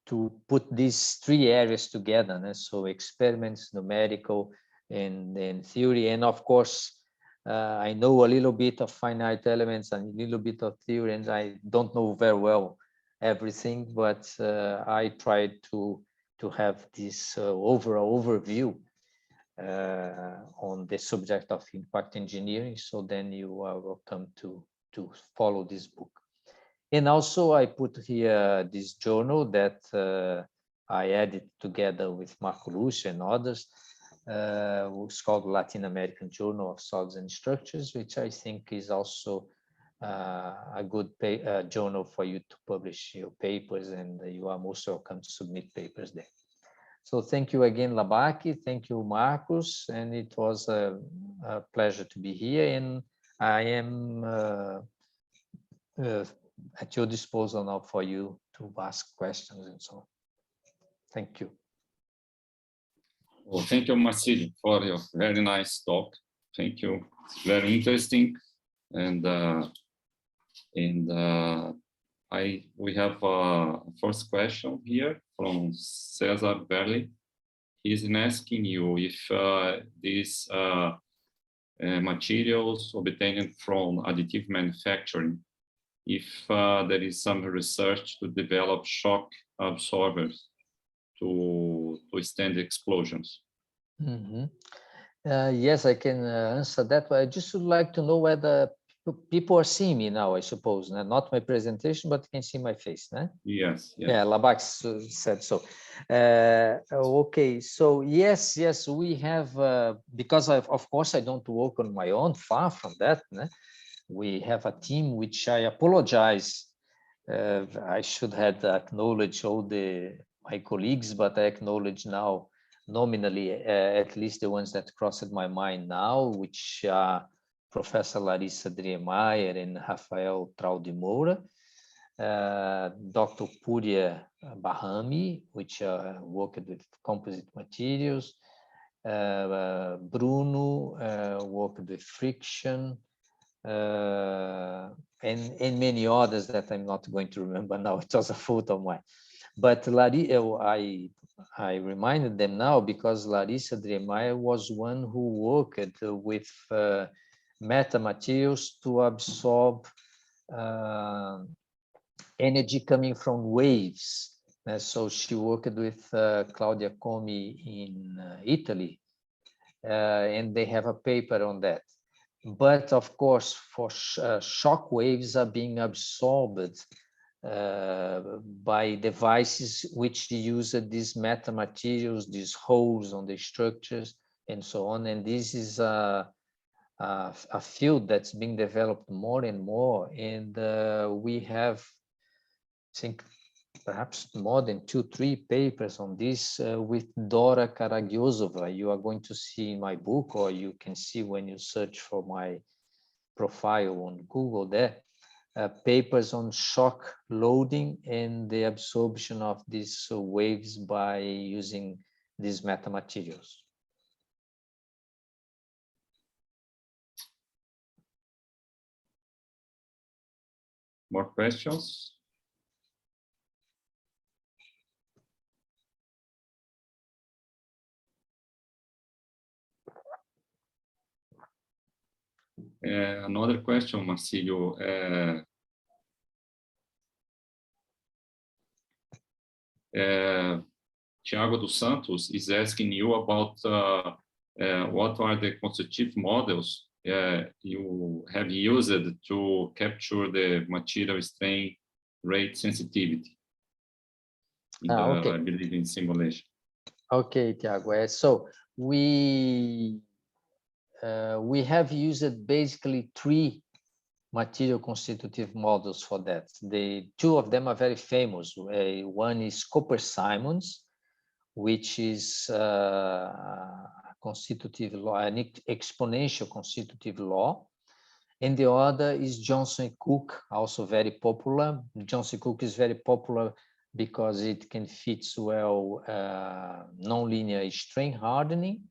to put these 3 areas together. So experiments, numerical, and theory, and of course I know a little bit of finite elements and a little bit of theory, and I don't know very well everything, but I tried to have this overall overview on the subject of impact engineering. So then you are welcome to follow this book. And also I put here this journal that I added together with Marco Lucio and others. It's called Latin American Journal of Solids and Structures, which I think is also a good journal for you to publish your papers, and you are most welcome to submit papers there. So thank you again, Labaki. Thank you, Marcos. And it was a pleasure to be here. And I am at your disposal now for you to ask questions and so on. Thank you. Well, thank you, Marcilio, for your very nice talk. Thank you. It's very interesting. And we have a first question here from Cesar Berli. He's asking you if these materials obtained from additive manufacturing, if there is some research to develop shock absorbers to withstand explosions. Mm-hmm. Yes, I can answer that, but I just would like to know whether people are seeing me now, I suppose, not my presentation, but you can see my face, né? Yes, yes. Yeah, Labac said so. Okay, so yes, we have, because of course I don't work on my own, far from that, né? We have a team which I apologize. I should have acknowledged all my colleagues, but I acknowledge now nominally at least the ones that crossed my mind now, which are Professor Larissa Driemeyer and Rafael Trau de Moura, Dr. Puria Bahami, which worked with composite materials, Bruno worked with friction, and many others that I'm not going to remember now. It was a photo of mine. But I reminded them now because Larissa Driemeyer was one who worked with metamaterials to absorb energy coming from waves. So she worked with Claudia Comi in Italy, and they have a paper on that. But of course, for shock waves are being absorbed by devices which use these metamaterials, these holes on the structures, and so on. And this is a field that's being developed more and more. And we have, I think, perhaps more than 2-3 papers on this with Dora Karagiozova. You are going to see in my book, or you can see when you search for my profile on Google there, papers on shock loading and the absorption of these waves by using these metamaterials. More questions? Another question, Marcilio. Thiago dos Santos is asking you about what are the constitutive models you have used to capture the material strain rate sensitivity in okay. I believe in simulation. Okay, Thiago. So we have used basically 3 material constitutive models for that. The 2 of them are very famous. One is Cooper-Simons, which is a constitutive law, an exponential constitutive law. And the other is Johnson-Cook, also very popular. Johnson-Cook is very popular because it can fit well nonlinear strain hardening,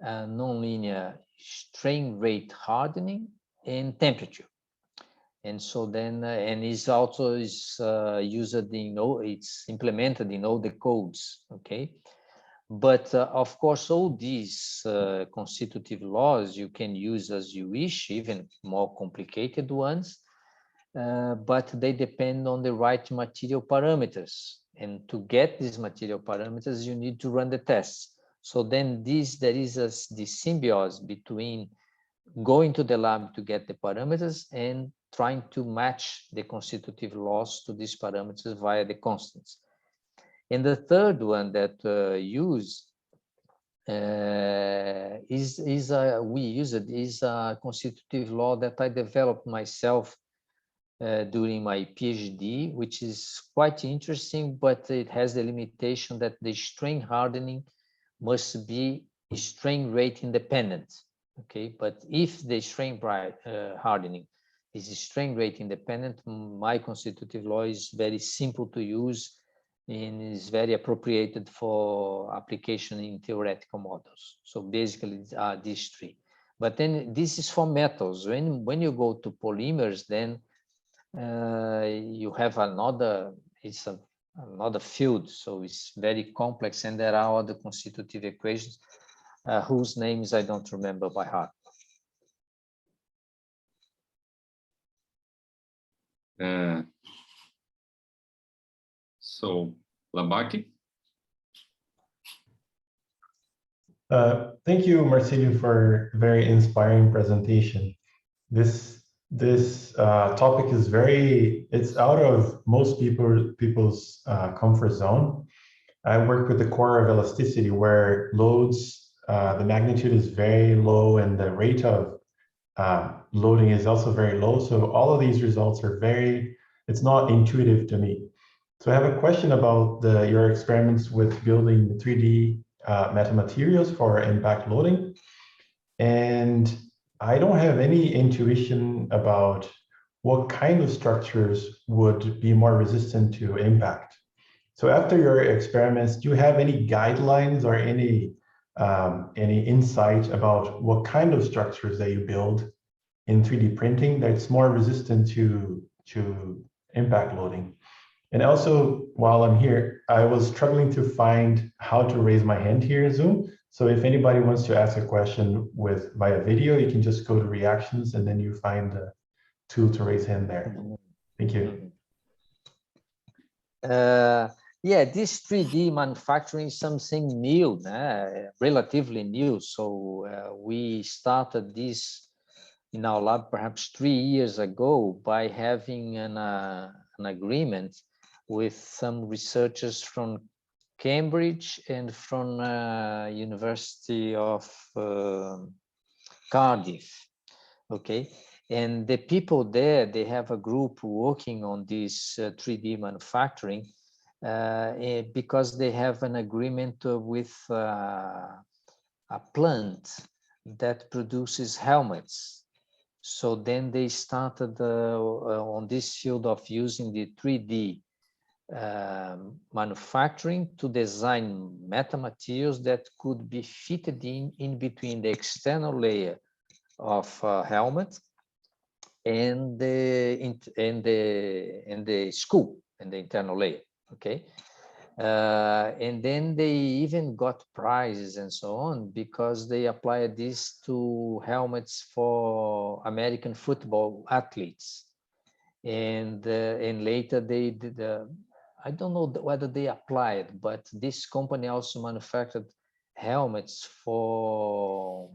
nonlinear strain rate hardening, and temperature. And so then, and it's also used in it's implemented in all the codes, okay? But of course, all these constitutive laws you can use as you wish, even more complicated ones, but they depend on the right material parameters. And to get these material parameters, you need to run the tests. So then there is the symbiosis between going to the lab to get the parameters and trying to match the constitutive laws to these parameters via the constants. And the third one that we use is a constitutive law that I developed myself during my PhD, which is quite interesting, but it has the limitation that the strain hardening must be strain rate independent. Okay, but if the strain hardening is strain rate independent, my constitutive law is very simple to use and is very appropriated for application in theoretical models. So basically, these three. But then this is for metals. When you go to polymers, then you have another field. So it's very complex, and there are other constitutive equations whose names I don't remember by heart. So, Labaki? Thank you, Marcelo, for a very inspiring presentation. This topic is it's out of most people's comfort zone. I work with the core of elasticity, where loads, the magnitude is very low and the rate of loading is also very low. So all of these results are it's not intuitive to me. So I have a question about your experiments with building 3D metamaterials for impact loading. And I don't have any intuition about what kind of structures would be more resistant to impact. So after your experiments, do you have any guidelines or any insight about what kind of structures that you build in 3D printing that's more resistant to impact loading? And also, while I'm here, I was struggling to find how to raise my hand here in Zoom. So if anybody wants to ask a question via video, you can just go to reactions and then you find the tool to raise hand there. Thank you. Yeah, this 3D manufacturing is something new, relatively new. So we started this in our lab perhaps 3 years ago by having an agreement with some researchers from Cambridge and from University of Cardiff. Okay, and the people there, they have a group working on this 3D manufacturing because they have an agreement with a plant that produces helmets. So then they started on this field of using the 3D manufacturing to design metamaterials that could be fitted in between the external layer of helmet and the skull and the internal layer. Okay, and then they even got prizes and so on because they applied this to helmets for American football athletes, and later they did. I don't know whether they applied, but this company also manufactured helmets for,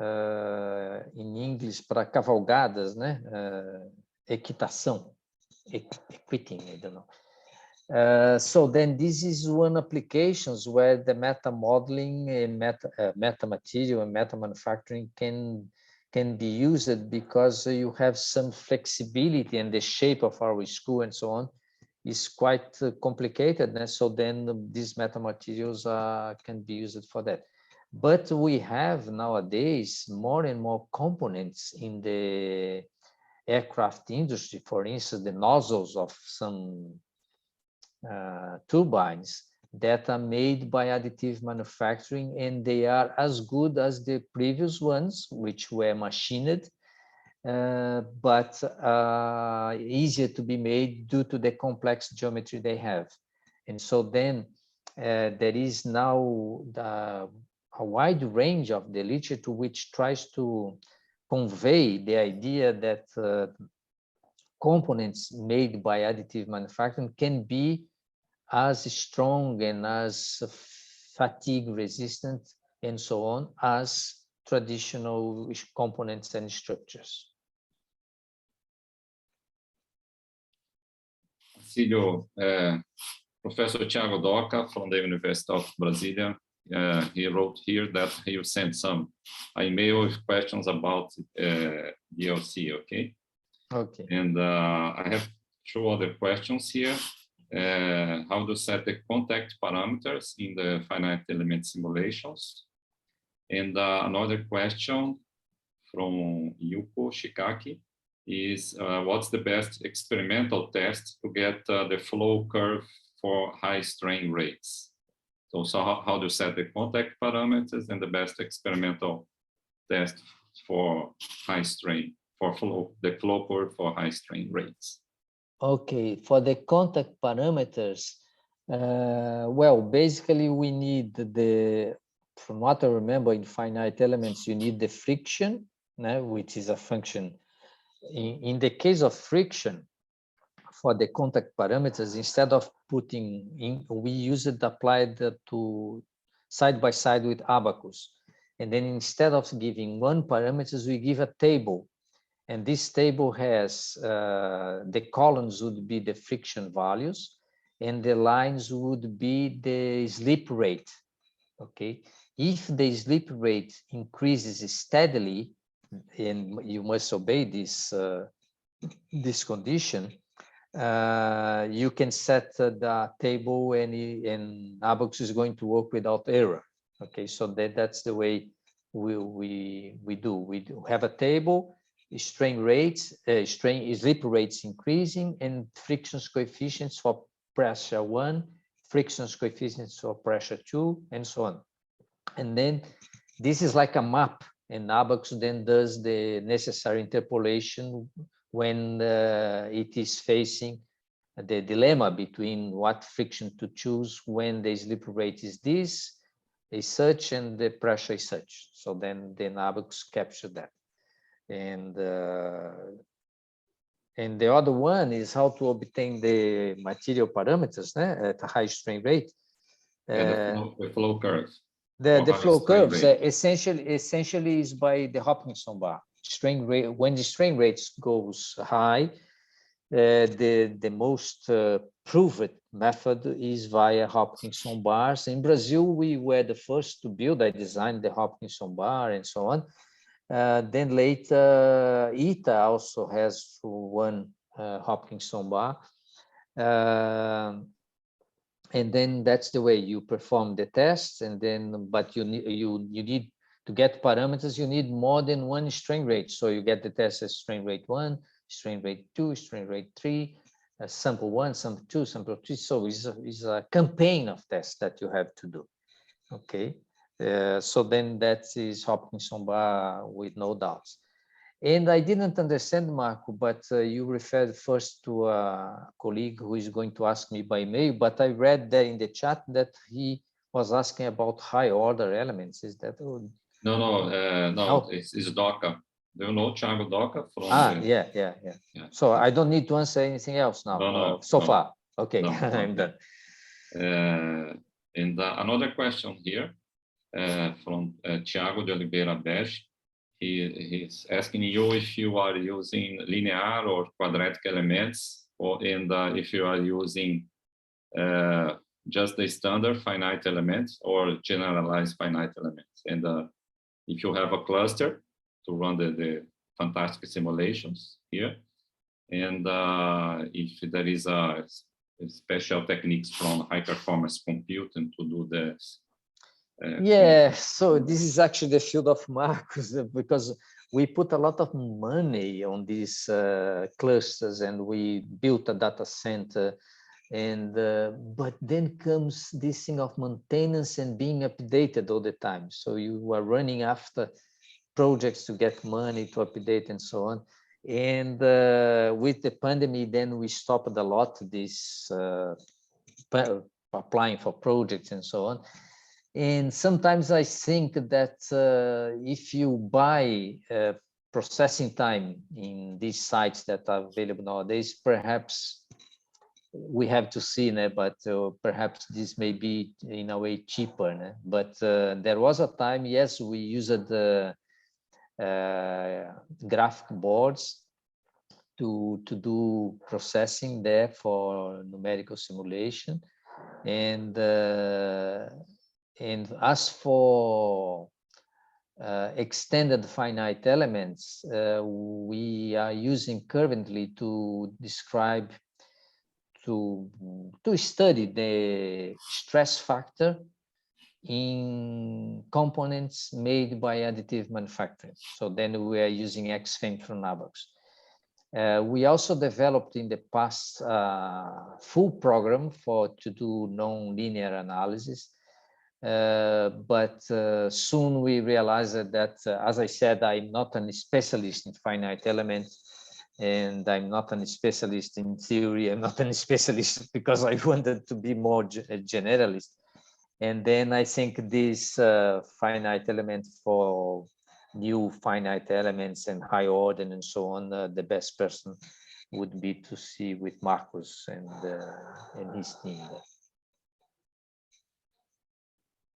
in English, para cavalgadas, né? Equitação, equiting, I don't know. So then this is one applications where the meta modeling and meta material and meta manufacturing can be used because you have some flexibility and the shape of our skull and so on is quite complicated. So then these metamaterials can be used for that. But we have nowadays more and more components in the aircraft industry, for instance, the nozzles of some turbines that are made by additive manufacturing, and they are as good as the previous ones, which were machined, but easier to be made due to the complex geometry they have. And so then there is now a wide range of the literature which tries to convey the idea that components made by additive manufacturing can be as strong and as fatigue resistant and so on as traditional components and structures. Cílio, Professor Thiago Doca from the University of Brasilia, he wrote here that he will send an email with questions about DLC, okay? Okay. And I have two other questions here. How to set the contact parameters in the finite element simulations? And another question from Yuko Shikaki is what's the best experimental test to get the flow curve for high strain rates? So how to set the contact parameters and the best experimental test for high strain, for the flow curve for high strain rates. Okay, for the contact parameters, well, basically we need from what I remember in finite elements, you need the friction, which is a function. In the case of friction, for the contact parameters, instead of putting in, we use it applied to side by side with abacus. And then instead of giving one parameters, we give a table. And this table has, the columns would be the friction values, and the lines would be the slip rate, okay? If the slip rate increases steadily, and you must obey this, this condition, you can set the table and abacus is going to work without error, okay? So that's the way we do. We have a table, strain rates, slip rates increasing, and friction coefficients for pressure 1, friction coefficients for pressure 2, and so on. And then this is like a map, and abacus then does the necessary interpolation when it is facing the dilemma between what friction to choose when the slip rate is this, is such, and the pressure is such. So then abacus capture that. And the other one is how to obtain the material parameters at a high strain rate. The flow curve. The flow curves essentially is by the Hopkinson bar. Strain rate, when the strain rates goes high, the most proved method is via Hopkinson bars. In Brazil, we were the first to build. I designed the Hopkinson bar and so on. Then later, ITA also has one Hopkinson bar. And then that's the way you perform the tests. And then, but you need to get parameters, you need more than one strain rate. So you get the test as strain rate 1, strain rate 2, strain rate 3, sample 1, sample 2, sample 3. So it's a campaign of tests that you have to do. Okay. So then that is Hopkinson bar with no doubts. And I didn't understand, Marco, but you referred first to a colleague who is going to ask me by mail, but I read there in the chat that he was asking about high order elements. Is that? No, it's Doca. Do you know Thiago Doca? Yeah. So I don't need to answer anything else now. No, far. Okay, no, I'm done. And another question here from Thiago de Oliveira Bege. He's asking you if you are using linear or quadratic elements, and if you are using just the standard finite elements or generalized finite elements. And if you have a cluster to run the fantastic simulations here, and if there is a special techniques from high performance computing to do this. So this is actually the field of Marcus, because we put a lot of money on these clusters and we built a data center, and but then comes this thing of maintenance and being updated all the time. So you are running after projects to get money to update and so on. And with the pandemic, then we stopped a lot this applying for projects and so on. And sometimes I think that if you buy processing time in these sites that are available nowadays, perhaps we have to see, but perhaps this may be in a way cheaper. But there was a time, yes, we used the graphic boards to do processing there for numerical simulation. And as for extended finite elements, we are using currently to describe, to study the stress factor in components made by additive manufacturing. So then we are using XFAME from ABAX. We also developed in the past full program to do non-linear analysis. But soon we realized that, as I said, I'm not a specialist in finite elements, and I'm not a specialist in theory. I'm not a specialist because I wanted to be more generalist. And then I think this finite element for new finite elements and high order and so on, the best person would be to see with Marcus and his team there.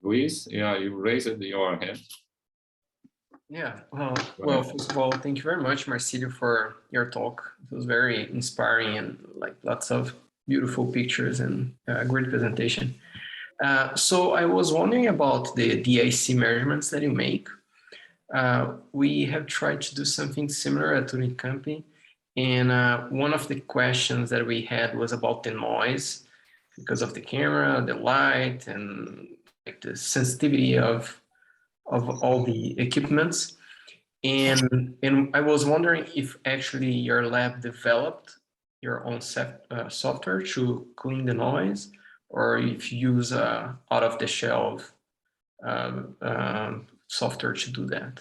Luis, yeah, you raised your hand. Yeah, well, first of all, thank you very much, Marcílio, for your talk. It was very inspiring and like lots of beautiful pictures and great presentation. So I was wondering about the Dic measurements that you make. We have tried to do something similar at Unicamp, and one of the questions that we had was about the noise because of the camera, the light, and like the sensitivity of all the equipments. And I was wondering if actually your lab developed your own software to clean the noise, or if you use out-of-the-shelf software to do that.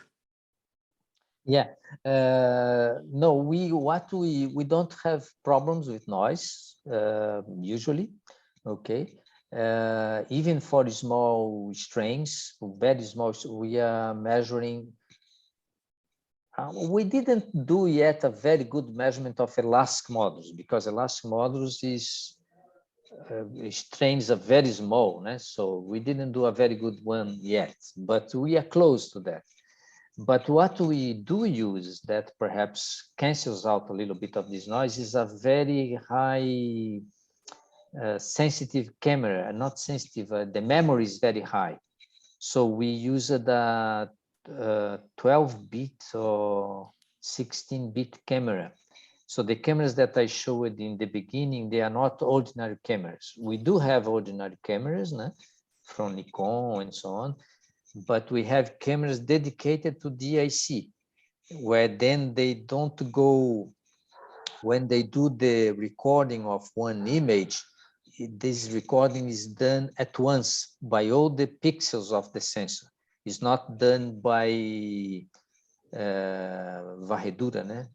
Yeah, no, we don't have problems with noise usually. Okay, even for small strains, very small, we are measuring. We didn't do yet a very good measurement of elastic modulus, because elastic modulus is strains are very small, so we didn't do a very good one yet, but we are close to that. But what we do use that perhaps cancels out a little bit of this noise is a very high sensitive camera, not sensitive, the memory is very high. So we use the 12-bit or 16-bit camera. So the cameras that I showed in the beginning, they are not ordinary cameras. We do have ordinary cameras from Nikon and so on, but we have cameras dedicated to DIC, where then they don't go, when they do the recording of one image, this recording is done at once by all the pixels of the sensor. It's not done by varredura,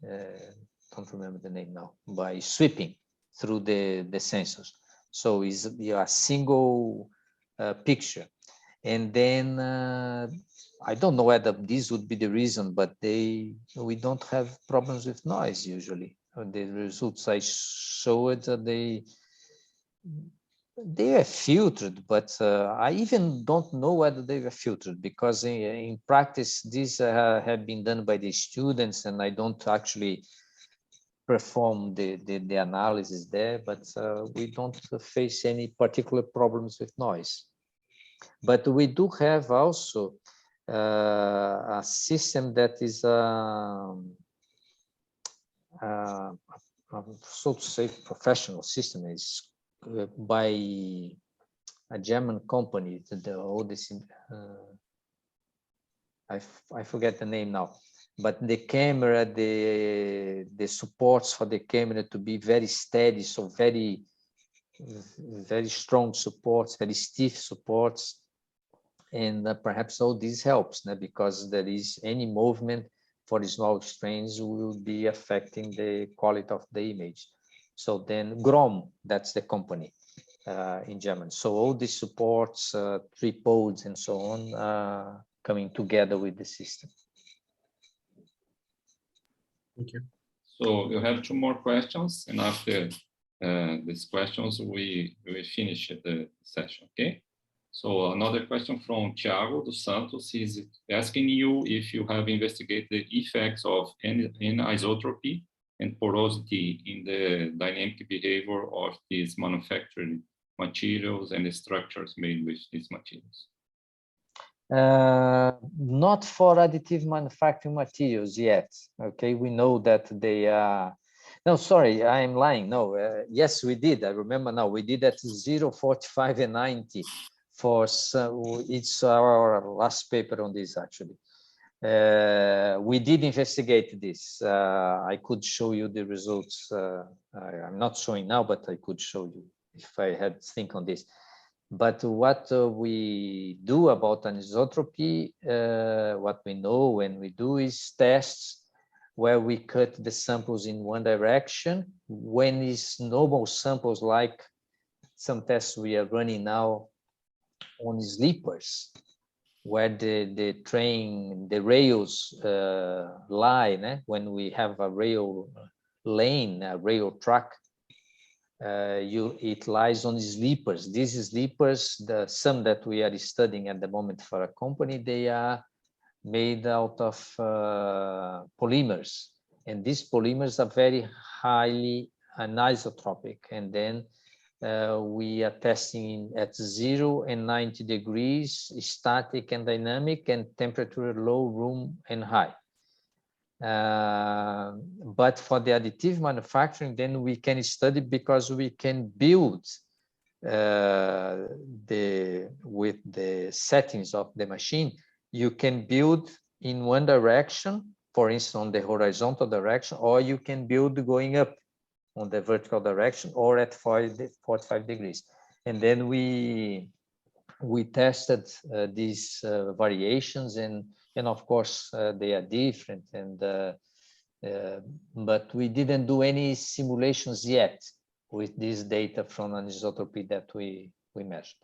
don't remember the name now, by sweeping through the sensors. So it's a single picture. And then I don't know whether this would be the reason, but we don't have problems with noise usually. The results I showed, they are filtered, but I even don't know whether they were filtered, because in practice, these have been done by the students, and I don't actually perform the analysis there, but we don't face any particular problems with noise. But we do have also a system that is so to say professional system, is by a German company, the oldest, I forget the name now, but the camera, the supports for the camera to be very steady, so very strong supports, very stiff supports, and perhaps all this helps, because there is any movement for small strains will be affecting the quality of the image. So then Grom, that's the company. in German. So all the supports, tripodes and so on, coming together with the system. Thank you. So you have 2 more questions, and after these questions, we finish the session, okay? So another question from Thiago dos Santos. He's asking you if you have investigated the effects of anisotropy and porosity in the dynamic behavior of these manufactured materials and the structures made with these materials. Not for additive manufacturing materials yet. Okay, we know that they are. No, sorry, I'm lying. No, yes, we did. I remember now. We did at 0, 45, and 90 for some. It's our last paper on this actually. We did investigate this. I could show you the results. I'm not showing now, but I could show you if I had to think on this. But what we do about anisotropy, what we know when we do is tests where we cut the samples in one direction. When it's normal samples, like some tests we are running now on sleepers, where the rails lie, when we have a rail lane, a rail track, it lies on sleepers. These sleepers, some that we are studying at the moment for a company, they are made out of polymers, and these polymers are very highly anisotropic. And then we are testing at 0 and 90 degrees, static and dynamic, and temperature low, room, and high. But for the additive manufacturing, then we can study, because we can build with the settings of the machine, you can build in one direction, for instance, on the horizontal direction, or you can build going up on the vertical direction, or at 45 degrees. And then we tested these variations, and of course they are different, and but we didn't do any simulations yet with this data from anisotropy that we measured.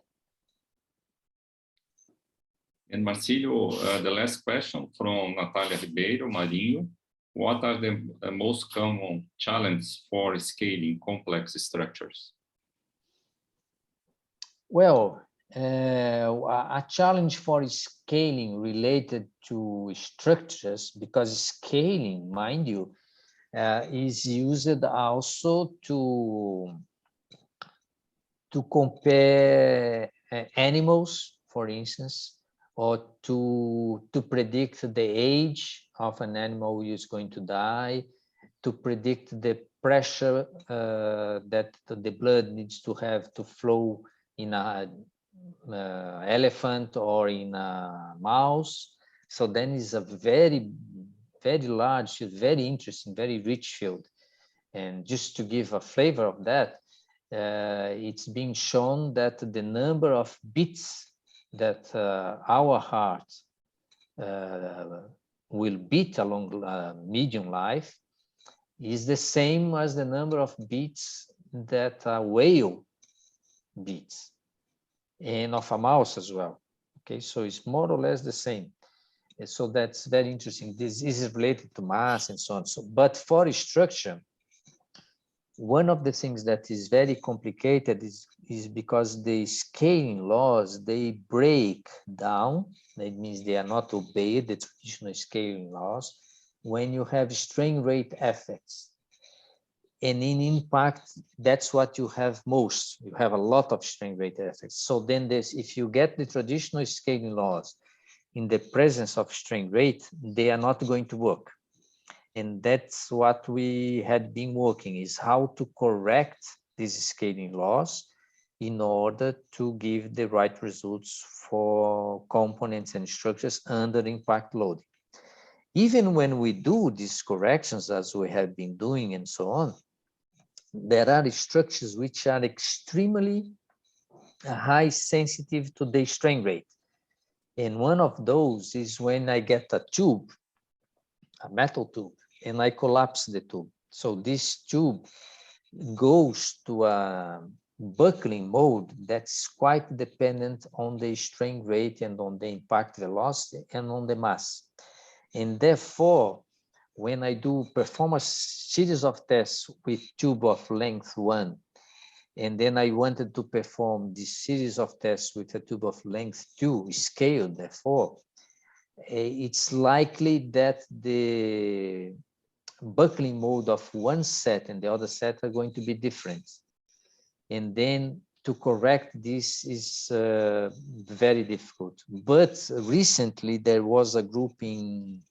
And Marcílio, the last question from Natalia Ribeiro Marinho. What are the most common challenges for scaling complex structures? Well, a challenge for scaling related to structures, because scaling, mind you, is used also to compare animals, for instance, or to predict the age of an animal who is going to die, to predict the pressure that the blood needs to have to flow in a elephant or in a mouse. So then it's a very, very large, very interesting, very rich field. And just to give a flavor of that, it's being shown that the number of beats that our heart will beat along medium life is the same as the number of beats that a whale beats, and of a mouse as well. Okay, so it's more or less the same. And so that's very interesting. This is related to mass and so on. So, but for structure, one of the things that is very complicated is because the scaling laws, they break down. That means they are not obeyed, the traditional scaling laws, when you have strain rate effects. And in impact, that's what you have most. You have a lot of strain rate effects. So then if you get the traditional scaling laws in the presence of strain rate, they are not going to work. And that's what we had been working, is how to correct these scaling laws in order to give the right results for components and structures under impact loading. Even when we do these corrections, as we have been doing and so on, there are structures which are extremely high sensitive to the strain rate. And one of those is when I get a tube, a metal tube, and I collapse the tube. So this tube goes to a buckling mode that's quite dependent on the strain rate and on the impact velocity and on the mass. And therefore, when I perform a series of tests with tube of length 1, and then I wanted to perform this series of tests with a tube of length 2, scaled therefore, it's likely that the buckling mode of one set and the other set are going to be different. And then to correct this is very difficult. But recently there was a group in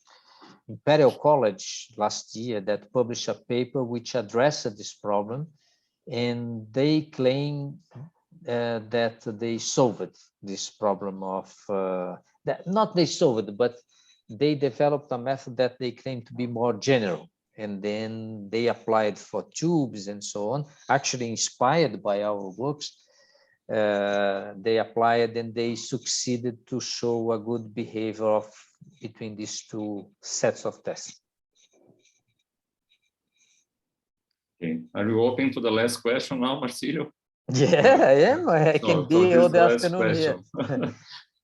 Imperial College last year that published a paper which addressed this problem, and they claim that they solved this problem of not they solved it, but they developed a method that they claim to be more general, and then they applied for tubes and so on, actually inspired by our works. They applied and they succeeded to show a good behavior of between these two sets of tests. Okay, are you open to the last question now, Marcílio? Yeah, I am. I can be all the afternoon here.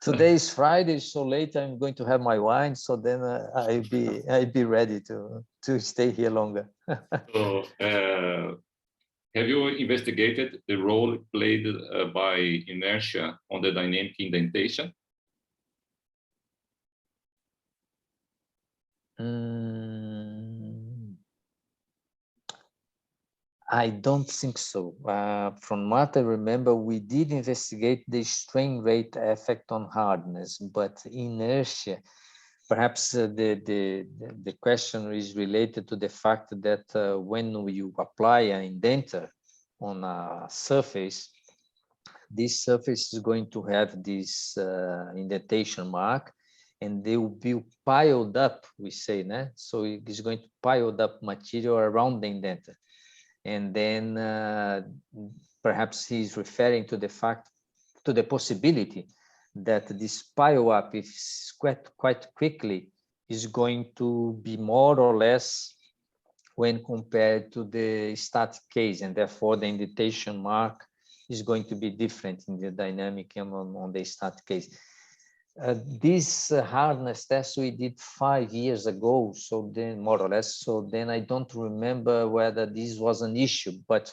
Today is Friday, so late I'm going to have my wine, so then I'll be ready to stay here longer. So, have you investigated the role played by inertia on the dynamic indentation? I don't think so. From what I remember, we did investigate the strain rate effect on hardness, but inertia, perhaps the question is related to the fact that when you apply an indenter on a surface, this surface is going to have this indentation mark, and they will be piled up, we say, né? So it is going to pile up material around the indenter. And then perhaps he's referring to the fact, to the possibility that this pile up, if quite quickly, is going to be more or less when compared to the static case, and therefore the indentation mark is going to be different in the dynamic and on the static case. This hardness test we did 5 years ago, so then more or less, so then I don't remember whether this was an issue, but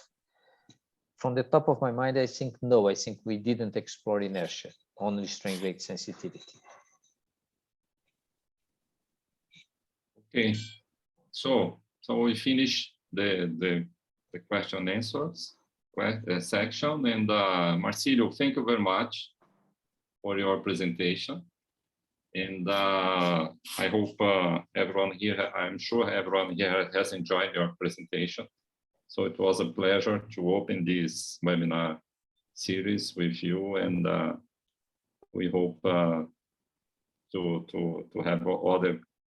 from the top of my mind, I think no, I think we didn't explore inertia, only strain rate sensitivity. Okay, so we finish the question and answers section, and Marcílio, thank you very much for your presentation, and I hope everyone here, I'm sure everyone here has enjoyed your presentation. So it was a pleasure to open this webinar series with you, and we hope to have other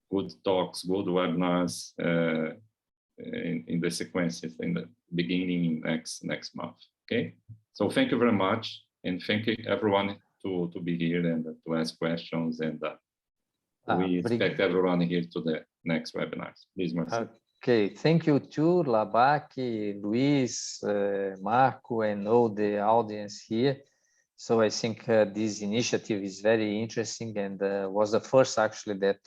good talks, good webinars in the sequences in the beginning next month. Okay, so thank you very much, and thank you everyone to be here and to ask questions, and we expect everyone here to the next webinars. Please, Marcelo. Okay, thank you too, Labac, Luis, Marco, and all the audience here. So I think this initiative is very interesting, and was the first actually that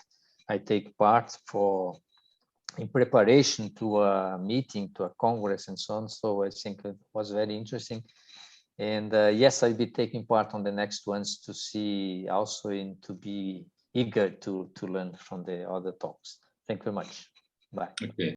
I take part in preparation to a meeting, to a congress and so on. So I think it was very interesting. And yes, I'll be taking part on the next ones to see also and to be eager to learn from the other talks. Thank you very much. Bye. Okay.